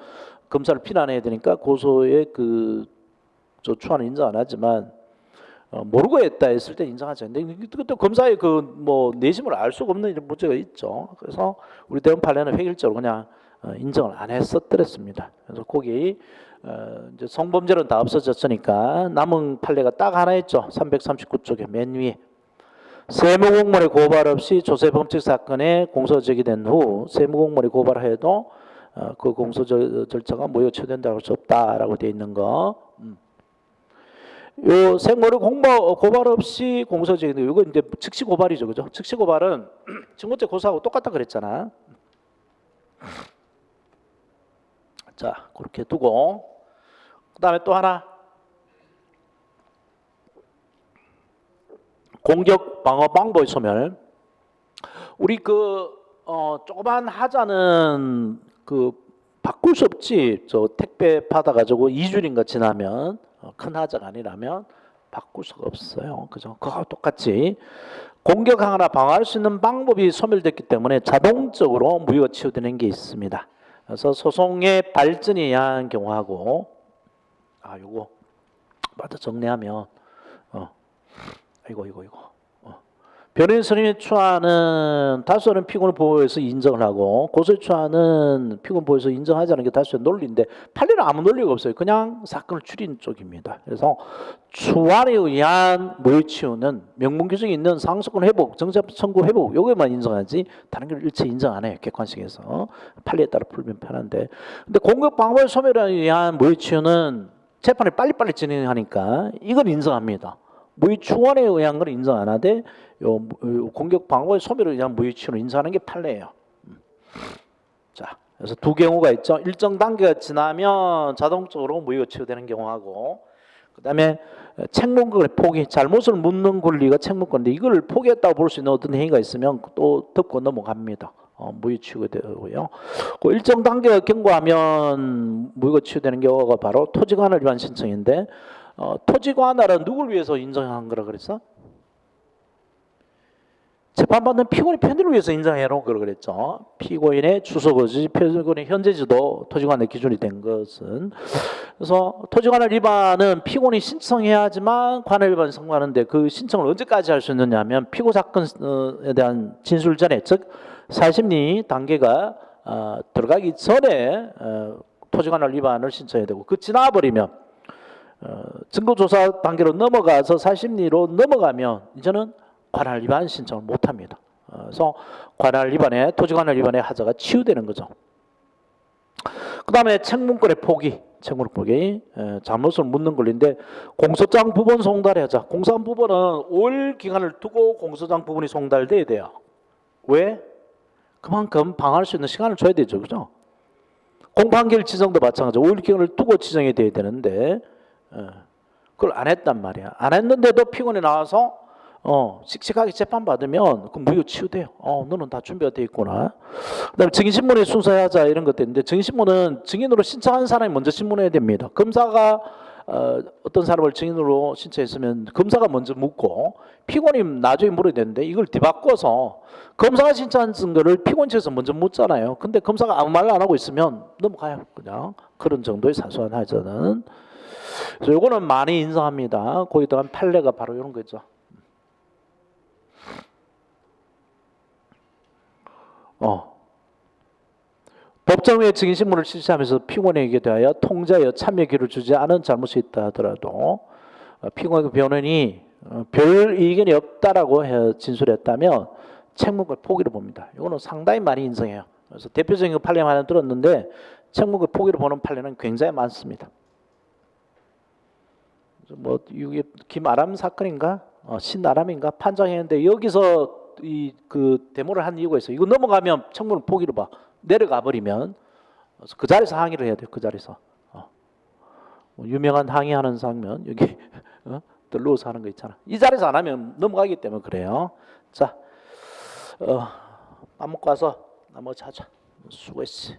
검사를 비난해야 되니까 고소의 추안을 인정 안 하지만 모르고 했다 했을 때 인정하지 않는데 그때 검사의 내심을 알 수가 없는 이런 문제가 있죠. 그래서 우리 대법원 판례는 획일적으로 그냥 인정을 안 했었더랬습니다. 그래서 거기 이제 성범죄는 다 없어졌으니까 남은 판례가 딱 하나 있죠. 339쪽에 맨 위에 세무공무원의 고발 없이 조세범칙 사건에 공소 제기된 후 세무공무원이 고발해도 그 공소 절차가 무효 처리된다고 할 수 없다라고 되어 있는 거. 요 생모를 고발 없이 공소 제기된 이거 이제 즉시 고발이죠, 그죠? 즉시 고발은 친고죄 고소하고 똑같다 그랬잖아. 자, 그렇게 두고 그다음에 또 하나 공격 방어 방법의 소멸. 우리 조그만 하자는 바꿀 수 없지. 저 택배 받아가지고 2주인가 지나면 큰 하자가 아니라면 바꿀 수가 없어요. 그죠? 그거 똑같이 공격하거나 방어할 수 있는 방법이 소멸됐기 때문에 자동적으로 무효가 치유되는 게 있습니다. 그래서 소송의 발전이 야한 경우하고 요거 맞아 정리하면 이거 변호인 선임의 추안은 다수는 피고를 보호해서 인정을 하고 고소의 추안은 피고를 보호해서 인정하지 않은 게 다수의 논리인데 판례는 아무 논리가 없어요. 그냥 사건을 줄인 쪽입니다. 그래서 추안에 의한 무효 치유는 명문 규정이 있는 상속권 회복, 정책 청구 회복 요게만 인정하지 다른 걸 일체 인정 안 해요. 객관식에서 판례에 따라 풀면 편한데 근데 공격 방법의 소멸에 의한 무효 치유는 재판을 빨리빨리 진행하니까 이건 인정합니다. 무효 추원에 의한 걸 인정 안 하되 공격 방법의 소멸에 의한 무효 치유를 인정하는 게 판례예요. 자, 그래서 두 경우가 있죠. 일정 단계가 지나면 자동적으로 무효가 치유되는 경우하고, 그다음에 책문권의 포기, 잘못을 묻는 권리가 책문권인데 이걸 포기했다고 볼 수 있는 어떤 행위가 있으면 또 덮고 넘어갑니다. 무효 치유가 되고요. 그 일정 단계가 경과하면 무효가 치유되는 경우가 바로 토지관할 위한 신청인데. 토지관할은 누굴 위해서 인정한 거라 그랬어? 재판받는 피고인의 편의를 위해서 인정해놓은 걸 그랬죠. 피고인의 주소거지, 피고인의 현재지도 토지관의 기준이 된 것은. 그래서 토지관할 위반은 피고인이 신청해야 하지만 관할 위반이 성립하는데 그 신청을 언제까지 할 수 있느냐 하면 피고 사건에 대한 진술 전에, 즉 사심리 단계가 들어가기 전에 토지관할 위반을 신청해야 되고, 그 지나버리면 증거조사 단계로 넘어가서 사심리로 넘어가면 이제는 관할 위반 신청을 못합니다. 그래서 관할 위반에, 토지관할 위반의 하자가 치유되는 거죠. 그 다음에 책문권의 포기, 책문권 포기, 잘못을 묻는 권리인데 공소장 부분 송달하자. 공소장 부분은 5일 기간을 두고 공소장 부분이 송달돼야 돼요. 왜? 그만큼 방어할 수 있는 시간을 줘야 되죠, 그죠? 공판기일 지정도 마찬가지로 5일 기간을 두고 지정이 돼야 되는데 그걸 안 했단 말이야. 안 했는데도 피고인이 나와서 씩씩하게 재판받으면 그 무효 치유돼요. 너는 다 준비가 돼 있구나. 그다음에 증인신문에 순서하자 이런 것도 있는데, 증인신문은 증인으로 신청한 사람이 먼저 신문해야 됩니다. 검사가 어떤 사람을 증인으로 신청했으면 검사가 먼저 묻고 피고인이 나중에 물어야 되는데, 이걸 뒤바꿔서 검사가 신청한 증거를 피고인 측에서 먼저 묻잖아요. 근데 검사가 아무 말 안 하고 있으면 넘어가요. 그냥 그런 정도의 사소한 하자는. 그래서 이거는 많이 인정합니다. 거기에 들어간 판례가 바로 이런 거죠. 법정에 증인신문을 실시하면서 피고인에게 대하여 통자여 참여 기를 주지 않은 잘못이 있다 하더라도 피고인 변호인이 별 의견이 없다라고 진술했다면 책무권 포기를 봅니다. 이거는 상당히 많이 인정해요. 그래서 대표적인 판례만 하나 들었는데 책무권 포기를 보는 판례는 굉장히 많습니다. 뭐 이게 김아람 사건인가, 신아람인가 판정했는데 여기서 그 데모를 한 이유가 있어요. 이거 넘어가면 책무를 포기를 봐. 내려가 버리면 그 자리에서 항의를 해야 돼요. 그 자리에서. 유명한 항의하는 장면 여기 들러서 하는 거 있잖아. 이 자리에서 안 하면 넘어가기 때문에 그래요. 자, 밥 먹고 와서 나머지 하자. 수고했어.